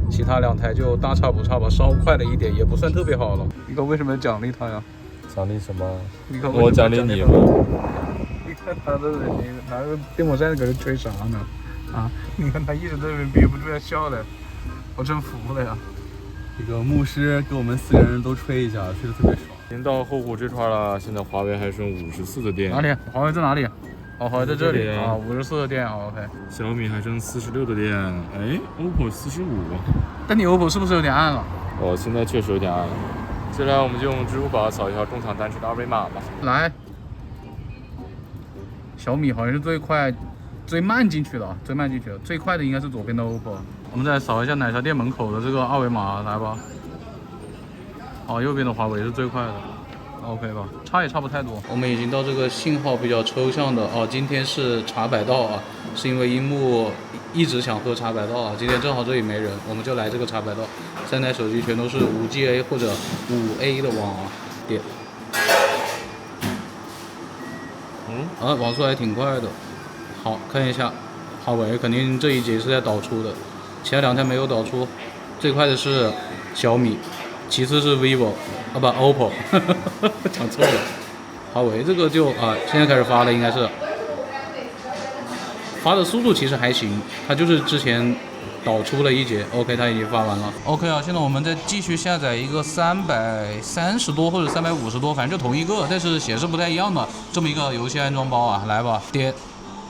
其他2台就大差不差吧，稍快了一点，也不算特别好了。你看为什么要奖励他呀？奖励什么？你看我奖励你吗？你看他这人，你拿个电风扇搁这吹啥呢？啊，你看他一直在那边憋不住要笑的，我真服了呀。这个牧师给我们4个人都吹一下，吹得特别爽。已经到后湖这块了，现在华为还剩54的电。哪里？华为在哪里？哦，华为在这里这里啊，54的电，OK。小米还剩46的电，哎，OPPO 45。但你 OPPO 是不是有点暗了？哦，现在确实有点暗了。接下来我们就用支付宝扫一下中场单车的二维码吧。来，小米好像是最快、最慢进去的，最快的应该是左边的 OPPO。我们再扫一下奶茶店门口的这个二维码，来吧。哦，右边的华为是最快的。OK 吧，差也差不太多。我们已经到这个信号比较抽象的哦，今天是茶百道啊，是因为樱木一直想喝茶百道啊，今天正好这里没人，我们就来这个茶百道。3台手机全都是5GA 或者5A 的网啊，点。网速还挺快的。好，看一下，华为肯定这一节是在导出的，其他2台没有导出，最快的是小米。其次是 vivo， 啊不 OPPO， 讲错了。华为这个就现在开始发了，应该是发的速度其实还行，它就是之前导出了一节 ，OK， 它已经发完了。OK 啊，现在我们再继续下载一个330多或者350多，反正就同一个，但是显示不太一样的这么一个游戏安装包啊，来吧，点。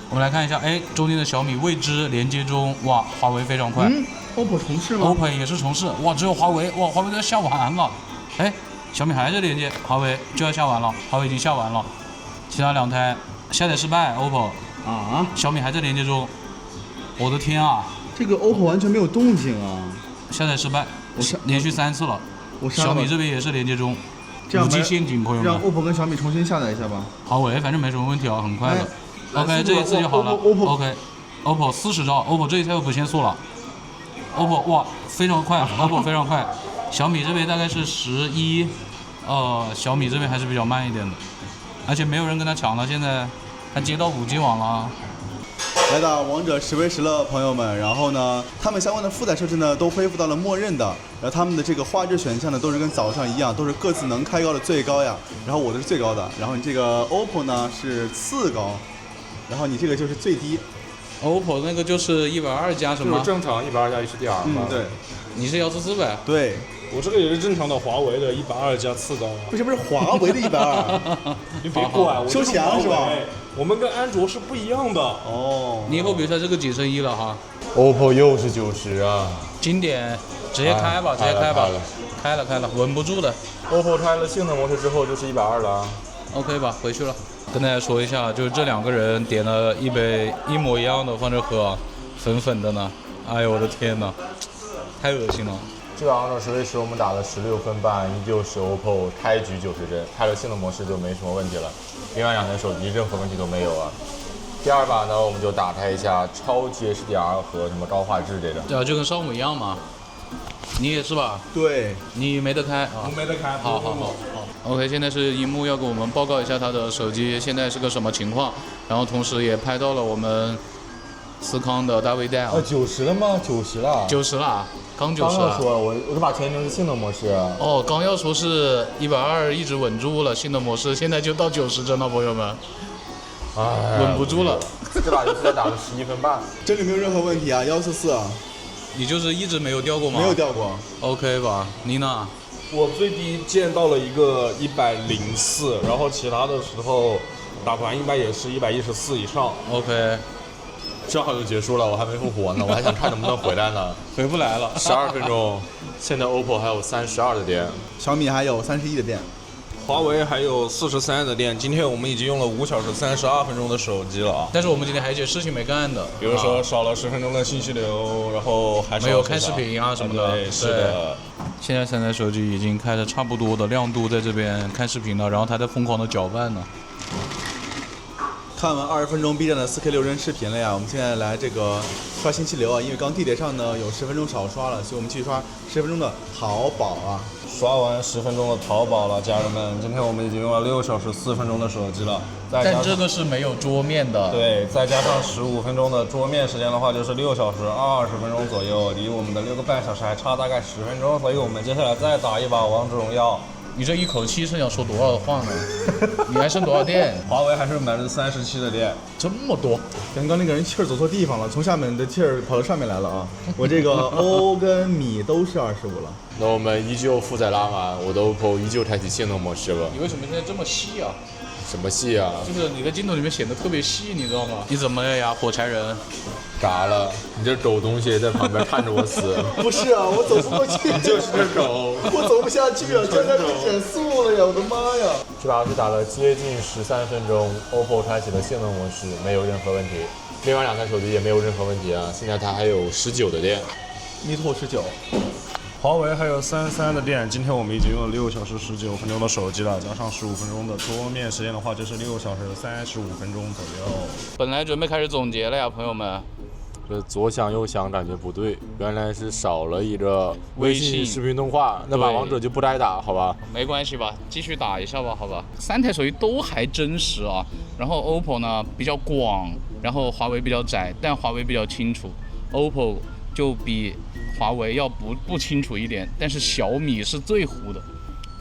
我们来看一下，哎，中间的小米未知连接中，哇，华为非常快。OPPO 重试吗 ？OPPO 也是重试，哇，只有华为，哇，华为都要下完了。哎，小米还在连接，华为就要下完了，华为已经下完了。其他2台下载失败 ，OPPO 啊，小米还在连接中。我的天啊！这个 OPPO 完全没有动静啊！下载失败，连续3次了。小米这边也是连接中。5G 陷阱，朋友们。让 OPPO 跟小米重新下载一下吧。华为反正没什么问题啊，很快的。OK， 这一次就好了。OK，OPPO 40兆 ，OPPO 这一次又不限速了。OPPO 哇，非常快 ，OPPO 非常快。小米这边大概是11，小米这边还是比较慢一点的，而且没有人跟他抢了，现在他接到5G 网了。来打王者10v10了，朋友们。然后呢，他们相关的负载设置呢都恢复到了默认的，然后他们的这个画质选项呢都是跟早上一样，都是各自能开高的最高呀。然后我的是最高的，然后你这个 OPPO 呢是次高，然后你这个就是最低。OPPO 那个就是120加什么？就是正常120加 HDR 嘛。对。你是144呗？对。我这个也是正常的华为的120加次高。不是华为的120。你别管，收钱了是吧？我们跟安卓是不一样的。哦。你以后比赛这个几升1了哈 ？OPPO 又是90啊。经典，直接开吧，直接开吧。开了，稳不住的。OPPO 开了性能模式之后就是120了。OK 吧，回去了。跟大家说一下，就是这2个人点了一杯一模一样的放着喝，粉粉的呢。哎呦我的天哪，太恶心了。这个王者10v10我们打了16分半，依旧是 OPPO 开局90帧，开了性能模式就没什么问题了。另外2台手机任何问题都没有啊。第2把呢，我们就打开一下超级 HDR 和什么高画质这个。对啊，就跟上午一样嘛。你也是吧？对。你没得开啊？我没得开。好。OK， 现在是樱木要给我们报告一下他的手机现在是个什么情况，然后同时也拍到了我们思康的大卫带啊。90了吗？90了。90了，刚90了。刚要说，我这把全程是性能模式。哦，刚要说是120一直稳住了性能模式，现在就到90帧了，朋友们。稳不住了。这把游戏才打了11分半。这里没有任何问题啊，144啊。你就是一直没有掉过吗？没有掉过。OK 吧，你呢？我最低见到了一个104，然后其他的时候打团一般也是114以上。OK， 正好就结束了，我还没复活呢，我还想看能不能回来呢。回不来了。12分钟，现在 OPPO 还有32的电，小米还有31的电，华为还有43的电。今天我们已经用了5小时32分钟的手机了啊！但是我们今天还有一些事情没干的，比如说少了10分钟的信息流，然后还没有看视频啊什么的。对，是的。现在3台手机已经开了差不多的亮度，在这边看视频了，然后它在疯狂的搅拌呢。看完20分钟 B 站的4K 6帧视频了呀，我们现在来这个刷信息流啊，因为刚地铁上呢有10分钟少刷了，所以我们继续刷10分钟的淘宝啊。刷完10分钟的淘宝了，家人们，今天我们已经用了6小时4分钟的手机了，但这个是没有桌面的。对，再加上15分钟的桌面时间的话，就是6小时20分钟左右，离我们的6个半小时还差大概10分钟，所以我们接下来再打一把王者荣耀。你这一口气是要说多少话呢？你还剩多少电？华为还是37%的电，这么多？刚刚那个人气儿走错地方了，从下面的气儿跑到上面来了啊！我这个欧跟米都是25了。那我们依旧负载拉满，我的 OPPO 依旧开启性能模式了。你为什么现在这么细啊？什么戏啊？就是你的镜头里面显得特别细，你知道吗？你怎么了呀，火柴人？嘎了！你这狗东西在旁边看着我死。不是啊，我走不过去，你就是只狗。我走不下去啊，这在减速了呀！我的妈呀！这把游戏打了接近13分钟 ，OPPO 开启了性能模式，没有任何问题。另外2台手机也没有任何问题啊，现在它还有19的电。Mito 19。华为还有33的电，今天我们已经用了6小时19分钟的手机了，加上15分钟的桌面时间的话，就是6小时35分钟左右。本来准备开始总结了呀，朋友们。这左想右想感觉不对，原来是少了一个微信视频通话，那把王者就不该打，好吧？没关系吧，继续打一下吧，好吧。3台手机都还真实啊，然后 OPPO 呢比较广，然后华为比较窄，但华为比较清楚 ，OPPO 就比华为要不清楚一点，但是小米是最糊的，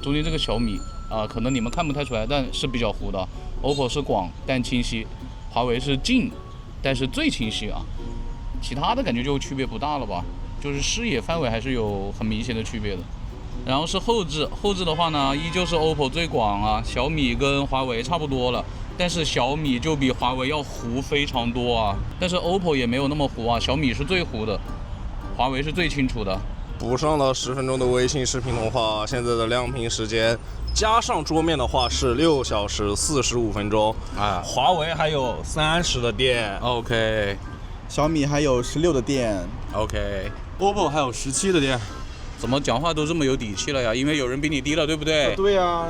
中间这个小米可能你们看不太出来，但是比较糊的。OPPO 是广但清晰，华为是近，但是最清晰啊。其他的感觉就区别不大了吧，就是视野范围还是有很明显的区别的。然后是后置的话呢，依旧是 OPPO 最广啊，小米跟华为差不多了，但是小米就比华为要糊非常多啊。但是 OPPO 也没有那么糊啊，小米是最糊的，华为是最清楚的。补上了10分钟的微信视频通话，现在的亮屏时间加上桌面的话是6小时45分钟啊。华为还有30的电 ，OK。小米还有16的电 ，OK。OPPO 还有17的电。怎么讲话都这么有底气了呀？因为有人比你低了，对不对？对呀。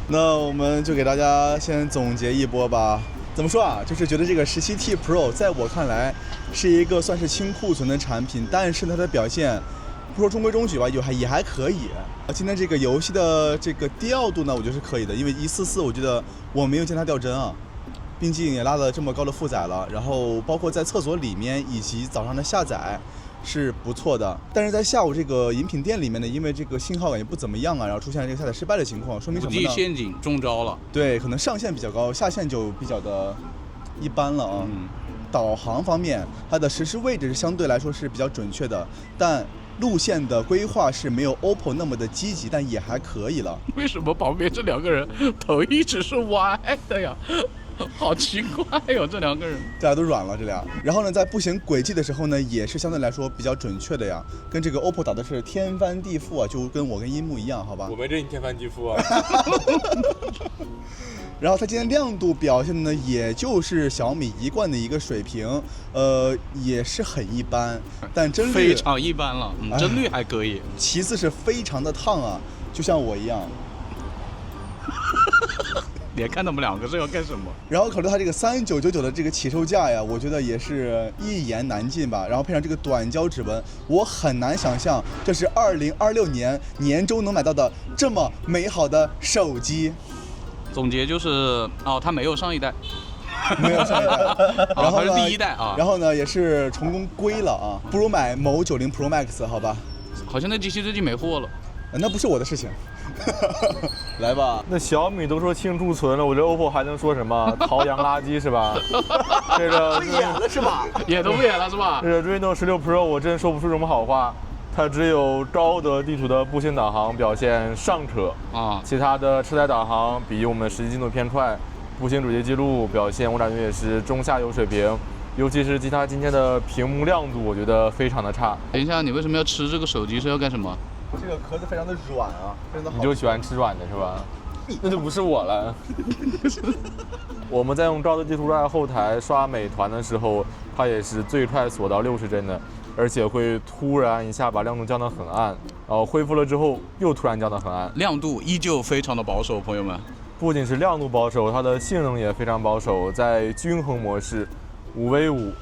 那我们就给大家先总结一波吧。怎么说啊？就是觉得这个17T Pro 在我看来是一个算是轻库存的产品，但是它的表现不说中规中矩吧，也还可以。今天这个游戏的这个调度呢，我觉得是可以的，因为144我觉得我没有见它掉帧啊。毕竟也拉了这么高的负载了，然后包括在厕所里面以及早上的下载是不错的，但是在下午这个饮品店里面呢，因为这个信号感觉不怎么样啊，然后出现了这个下载失败的情况，说明什么呢？5G 陷阱中招了。对，可能上限比较高，下限就比较的一般了啊。导航方面，它的实时位置是相对来说是比较准确的，但路线的规划是没有 OPPO 那么的积极，但也还可以了。为什么旁边这2个人头一直是歪的呀？好奇怪哟，这2个人，大家都软了这俩。然后呢，在步行轨迹的时候呢，也是相对来说比较准确的呀，跟这个 OPPO 打的是天翻地覆啊，就跟我跟樱木一样，好吧？我没跟你天翻地覆啊。然后它今天亮度表现的呢，也就是小米一贯的一个水平，也是很一般，但帧率非常一般了，帧率还可以。其次是非常的烫啊，就像我一样。你还看他们2个是要干什么？然后考虑它这个3999的这个起售价呀，我觉得也是一言难尽吧。然后配上这个短焦指纹，我很难想象这是2026年年中能买到的这么美好的手机。总结就是它没有上一代，没有上一代，然后呢它是第1代啊。然后呢也是成功归了啊，不如买某90 Pro Max 好吧？好像那机器最近没货了。那不是我的事情。来吧，那小米都说清储存了，我这 OPPO 还能说什么？陶洋垃圾是吧？这个不演了是吧？演都不演了是吧？这个 Reno 16 Pro 我真说不出什么好话，它只有高德地图的步行导航表现尚可啊，其他的车载导航比我们实际进度偏快，步行主机记录表现我感觉也是中下游水平，尤其是它今天的屏幕亮度，我觉得非常的差。等一下，你为什么要吃这个手机？是要干什么？这个壳子非常的软啊，非常的好。你就喜欢吃软的是吧？那就不是我了。我们在用高德地图在后台刷美团的时候，它也是最快锁到60帧的，而且会突然一下把亮度降得很暗，然后恢复了之后又突然降得很暗。亮度依旧非常的保守，朋友们。不仅是亮度保守，它的性能也非常保守，在均衡模式5v5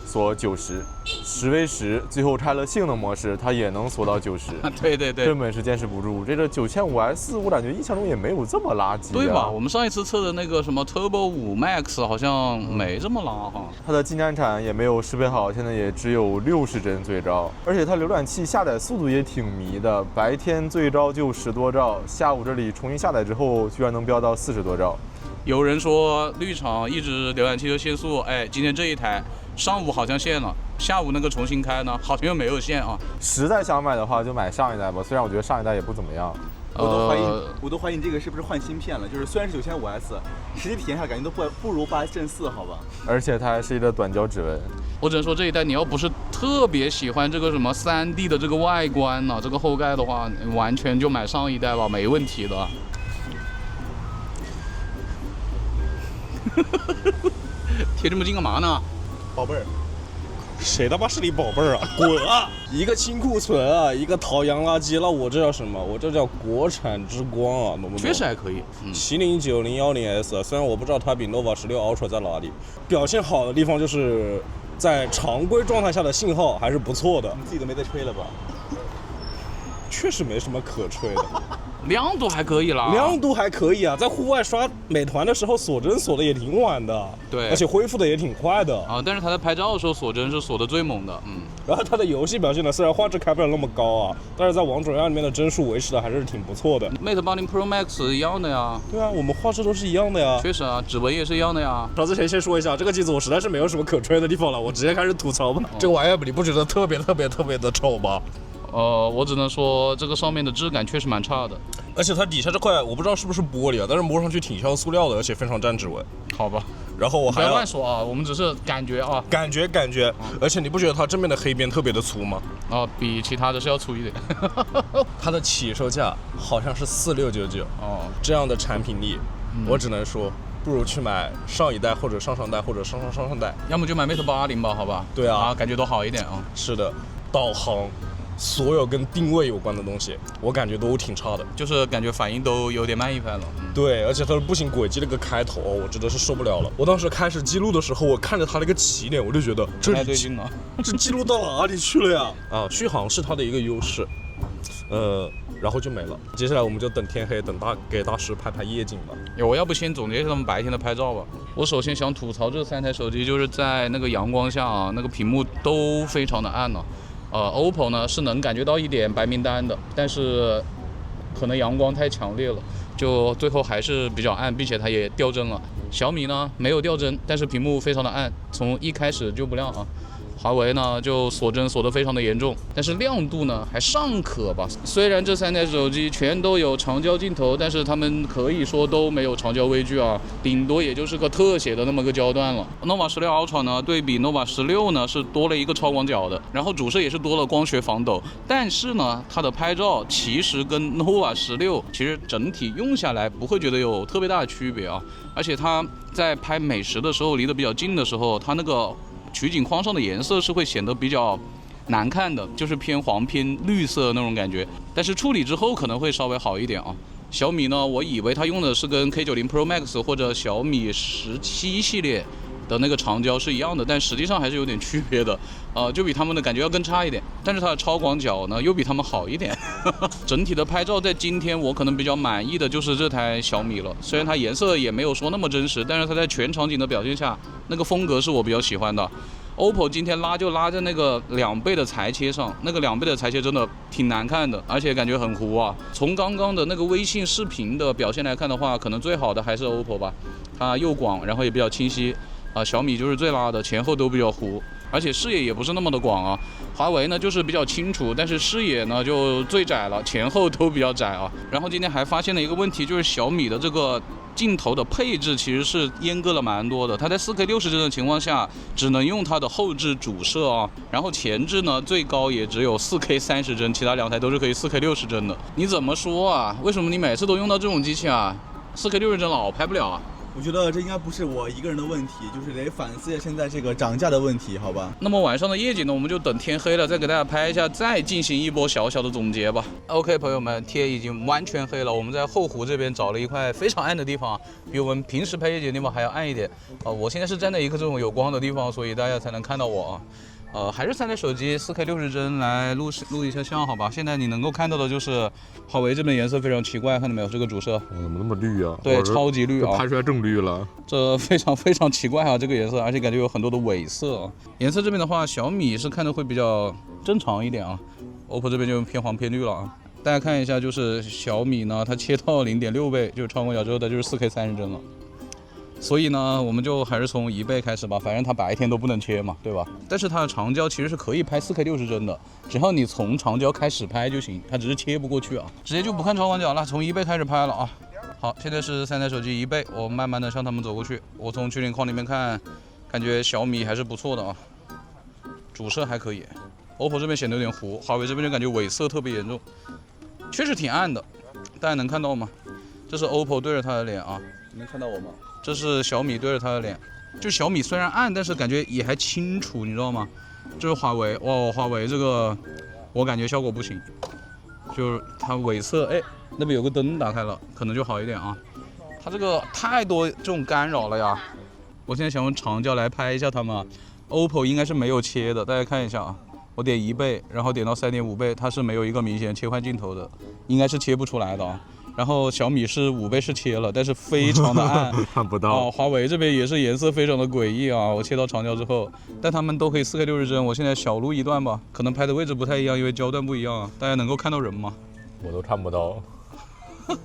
锁90，10v10，最后拆了性能模式，它也能锁到90。对对对，根本是坚持不住。这个9500S，我感觉印象中也没有这么垃圾、啊，对吧？我们上一次测的那个什么 Turbo 5 Max 好像没这么拉哈。它的近战产也没有适配好，现在也只有60帧最高，而且它浏览器下载速度也挺迷的，白天最高就10多兆，下午这里重新下载之后，居然能飙到40多兆。有人说绿厂一直浏览器就限速，哎，今天这一台上午好像限了，下午那个重新开呢，好像又没有限啊。实在想买的话，就买上一代吧，虽然我觉得上一代也不怎么样。我都怀疑你这个是不是换芯片了？就是虽然是9500S，实际体验下感觉都不如8 Gen 4，好吧？而且它还是一个短焦指纹。我只能说这一代你要不是特别喜欢这个什么3D 的这个外观呢、这个后盖的话，完全就买上一代吧，没问题的。贴这么近干嘛呢？宝贝儿，谁他妈是你宝贝儿啊？滚啊！一个清库存啊，一个淘洋垃圾，那我这叫什么？我这叫国产之光啊，懂不懂？确实还可以。709010S，虽然我不知道它比 Nova 16 Ultra 在哪里，表现好的地方就是在常规状态下的信号还是不错的。你自己都没在吹了吧？确实没什么可吹的。亮度还可以啦，亮度还可以啊，在户外刷美团的时候锁帧锁的也挺晚的，对，而且恢复的也挺快的啊。但是它在拍照的时候锁帧是锁的最猛的，然后它的游戏表现呢，虽然画质开不了那么高啊，但是在王者荣耀里面的帧数维持的还是挺不错的。Mate 80 Pro Max 一样的呀。对啊，我们画质都是一样的呀。确实啊，指纹也是一样的呀。之前先说一下，这个机子我实在是没有什么可吹的地方了，我直接开始吐槽吧。这个玩意儿你不觉得特别的丑吗？我只能说这个上面的质感确实蛮差的，而且它底下这块我不知道是不是玻璃啊，但是摸上去挺像塑料的，而且非常沾指纹。好吧，然后我还不要乱说啊，我们只是感觉啊，感觉，而且你不觉得它正面的黑边特别的粗吗？啊，比其他的是要粗一点。它的起售价好像是4699哦，这样的产品力，我只能说不如去买上一代或者上上代或者上代，要么就买 Mate 80吧，好吧？对啊，感觉都好一点啊。是的，导航。所有跟定位有关的东西，我感觉都挺差的，就是感觉反应都有点慢一拍了。对，而且它的步行轨迹那个开头，我真的是受不了了。我当时开始记录的时候，我看着它那个起点，我就觉得这太对劲了，这记录到哪里去了呀？啊，续航是它的一个优势，然后就没了。接下来我们就等天黑，给大师拍夜景吧。我要不先总结一下他们白天的拍照吧。我首先想吐槽这3台手机，就是在那个阳光下啊，那个屏幕都非常的暗了。OPPO 呢是能感觉到一点白名单的，但是可能阳光太强烈了，就最后还是比较暗，并且它也掉帧了。小米呢没有掉帧，但是屏幕非常的暗，从一开始就不亮啊。华为呢就锁帧锁得非常的严重，但是亮度呢还尚可吧。虽然这3台手机全都有长焦镜头，但是它们可以说都没有长焦微距啊，顶多也就是个特写的那么个焦段了。nova 16 Ultra 呢对比 nova 16呢是多了一个超广角的，然后主摄也是多了光学防抖，但是呢它的拍照其实跟 nova 16其实整体用下来不会觉得有特别大的区别啊，而且它在拍美食的时候离得比较近的时候，它那个取景框上的颜色是会显得比较难看的，就是偏黄偏绿色那种感觉，但是处理之后可能会稍微好一点啊。小米呢，我以为它用的是跟 K90 Pro Max 或者小米17系列的那个长焦是一样的，但实际上还是有点区别的，就比他们的感觉要更差一点。但是它的超广角呢，又比他们好一点。整体的拍照在今天我可能比较满意的就是这台小米了，虽然它颜色也没有说那么真实，但是它在全场景的表现下，那个风格是我比较喜欢的。OPPO 今天拉就拉在那个2倍的裁切上，那个2倍的裁切真的挺难看的，而且感觉很糊啊。从刚刚的那个微信视频的表现来看的话，可能最好的还是 OPPO 吧，它又广，然后也比较清晰。小米就是最拉的，前后都比较糊，而且视野也不是那么的广啊。华为呢就是比较清楚，但是视野呢就最窄了，前后都比较窄啊。然后今天还发现了一个问题，就是小米的这个镜头的配置其实是阉割了蛮多的，它在4K 60帧的情况下，只能用它的后置主摄啊，然后前置呢最高也只有4K 30帧，其他2台都是可以4K 60帧的。你怎么说啊？为什么你每次都用到这种机器啊？4K 60帧老拍不了啊？我觉得这应该不是我一个人的问题，就是得反思一下现在这个涨价的问题，好吧？那么晚上的夜景呢，我们就等天黑了再给大家拍一下，再进行一波小小的总结吧。OK， 朋友们，天已经完全黑了，我们在后湖这边找了一块非常暗的地方，比我们平时拍夜景的地方还要暗一点。我现在是站在一个这种有光的地方，所以大家才能看到我啊。还是3台手机4K 60帧来录一下像，好吧？现在你能够看到的就是华为这边颜色非常奇怪，看到没有？这个主摄怎么那么绿啊？对，超级绿啊！拍出来正绿了，这非常奇怪啊，这个颜色，而且感觉有很多的伪色啊。颜色这边的话，小米是看的会比较正常一点啊 ，OPPO 这边就偏黄偏绿了啊。大家看一下，就是小米呢，它切到0.6倍，就是超广角之后，它就是4K 30帧了。所以呢，我们就还是从1倍开始吧，反正它白天都不能切嘛，对吧？但是它的长焦其实是可以拍4K 60帧的，只要你从长焦开始拍就行，它只是切不过去啊。直接就不看超广角了，从1倍开始拍了啊。好，现在是3台手机1倍，我慢慢的向他们走过去。我从全景框里面看，感觉小米还是不错的啊，主摄还可以。OPPO 这边显得有点糊，华为这边就感觉伪色特别严重，确实挺暗的，大家能看到吗？这是 OPPO 对着它的脸啊，你能看到我吗？这是小米对着它的脸，就小米虽然暗，但是感觉也还清楚，你知道吗？这是华为，哇，华为这个我感觉效果不行，就是它伪色，哎，那边有个灯打开了，可能就好一点啊。它这个太多这种干扰了呀。我现在想用长焦来拍一下它们啊 ，OPPO 应该是没有切的，大家看一下啊。我点1倍，然后点到3.5倍，它是没有一个明显切换镜头的，应该是切不出来的啊。然后小米是5倍是切了，但是非常的暗，看不到。华为这边也是颜色非常的诡异啊，我切到长焦之后，但他们都可以4K 60帧。我现在小录一段吧，可能拍的位置不太一样，因为焦段不一样啊。大家能够看到人吗？我都看不到。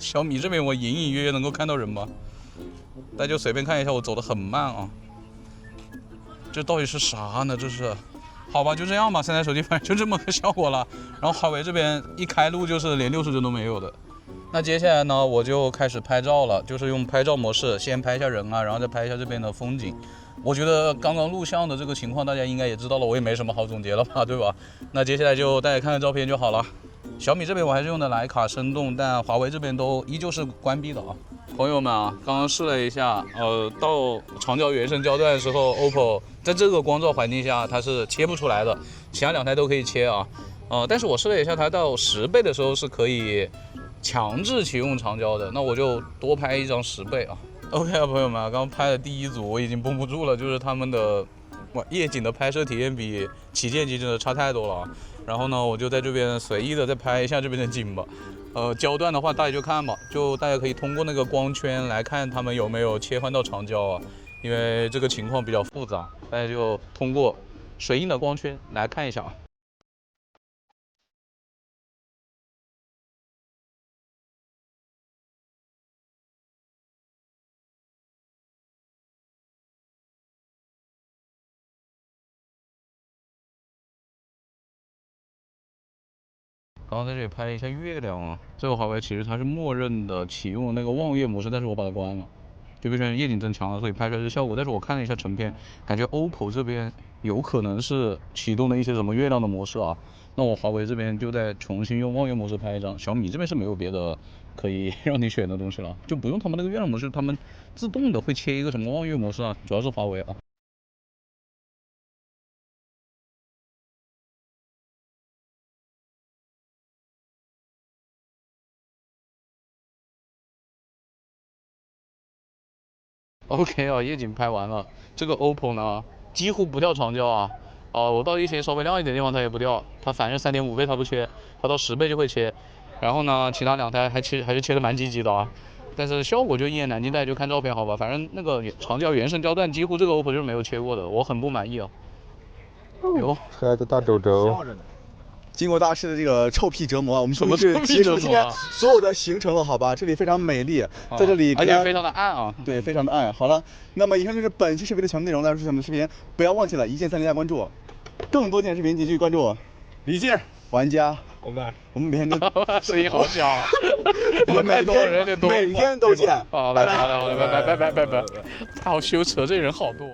小米这边我隐隐约约能够看到人吧？大家就随便看一下，我走得很慢啊。这到底是啥呢？这是？好吧，就这样吧。3台手机反正就这么个效果了。然后华为这边一开录就是连60帧都没有的。那接下来呢，我就开始拍照了，就是用拍照模式，先拍一下人啊，然后再拍一下这边的风景。我觉得刚刚录像的这个情况大家应该也知道了，我也没什么好总结了吧，对吧？那接下来就大家看看照片就好了。小米这边我还是用的徕卡生动，但华为这边都依旧是关闭的啊。朋友们啊，刚刚试了一下，到长焦原生焦段的时候 ，OPPO 在这个光照环境下它是切不出来的，其他2台都可以切啊。但是我试了一下，它到10倍的时候是可以强制启用长焦的，那我就多拍一张10倍啊。OK 啊，朋友们，刚刚拍的第一组我已经绷不住了，就是他们的夜景的拍摄体验比旗舰机真的差太多了。然后呢，我就在这边随意的再拍一下这边的景吧。焦段的话大家就看吧，就大家可以通过那个光圈来看他们有没有切换到长焦啊，因为这个情况比较复杂，大家就通过水印的光圈来看一下啊。刚刚在这里拍了一下月亮啊，这个华为其实它是默认的启用那个望月模式，但是我把它关了，就变成夜景增强了，所以拍出来是效果。但是我看了一下成片，感觉 OPPO 这边有可能是启动了一些什么月亮的模式啊，那我华为这边就再重新用望月模式拍一张。小米这边是没有别的可以让你选的东西了，就不用他们那个月亮模式，他们自动的会切一个什么望月模式啊，主要是华为啊。OK 啊，夜景拍完了。这个 OPPO 呢，几乎不掉长焦啊。我到一些稍微亮一点的地方它也不掉，它反正3.5倍它不切，它到10倍就会切。然后呢，其他2台还是切的蛮积极的啊。但是效果就一言难尽，大家就看照片好吧。反正那个长焦原生焦段几乎这个 OPPO 就是没有切过的，我很不满意啊。哟，可爱的大周周。经过大师的这个臭屁折磨啊，我们什么是臭屁结束折磨啊今天所有的行程了，好吧？这里非常美丽，在这里而且非常的暗啊。对，非常的暗。好了，那么以上就是本期视频的全部内容。大家注意我们的视频，不要忘记了一键3连加关注，更多电视视频请继续关注李健玩家。我们每天都声音好小，我们太多人有点多，每天都见。好，拜拜，好了，拜拜，好羞耻，这人好多。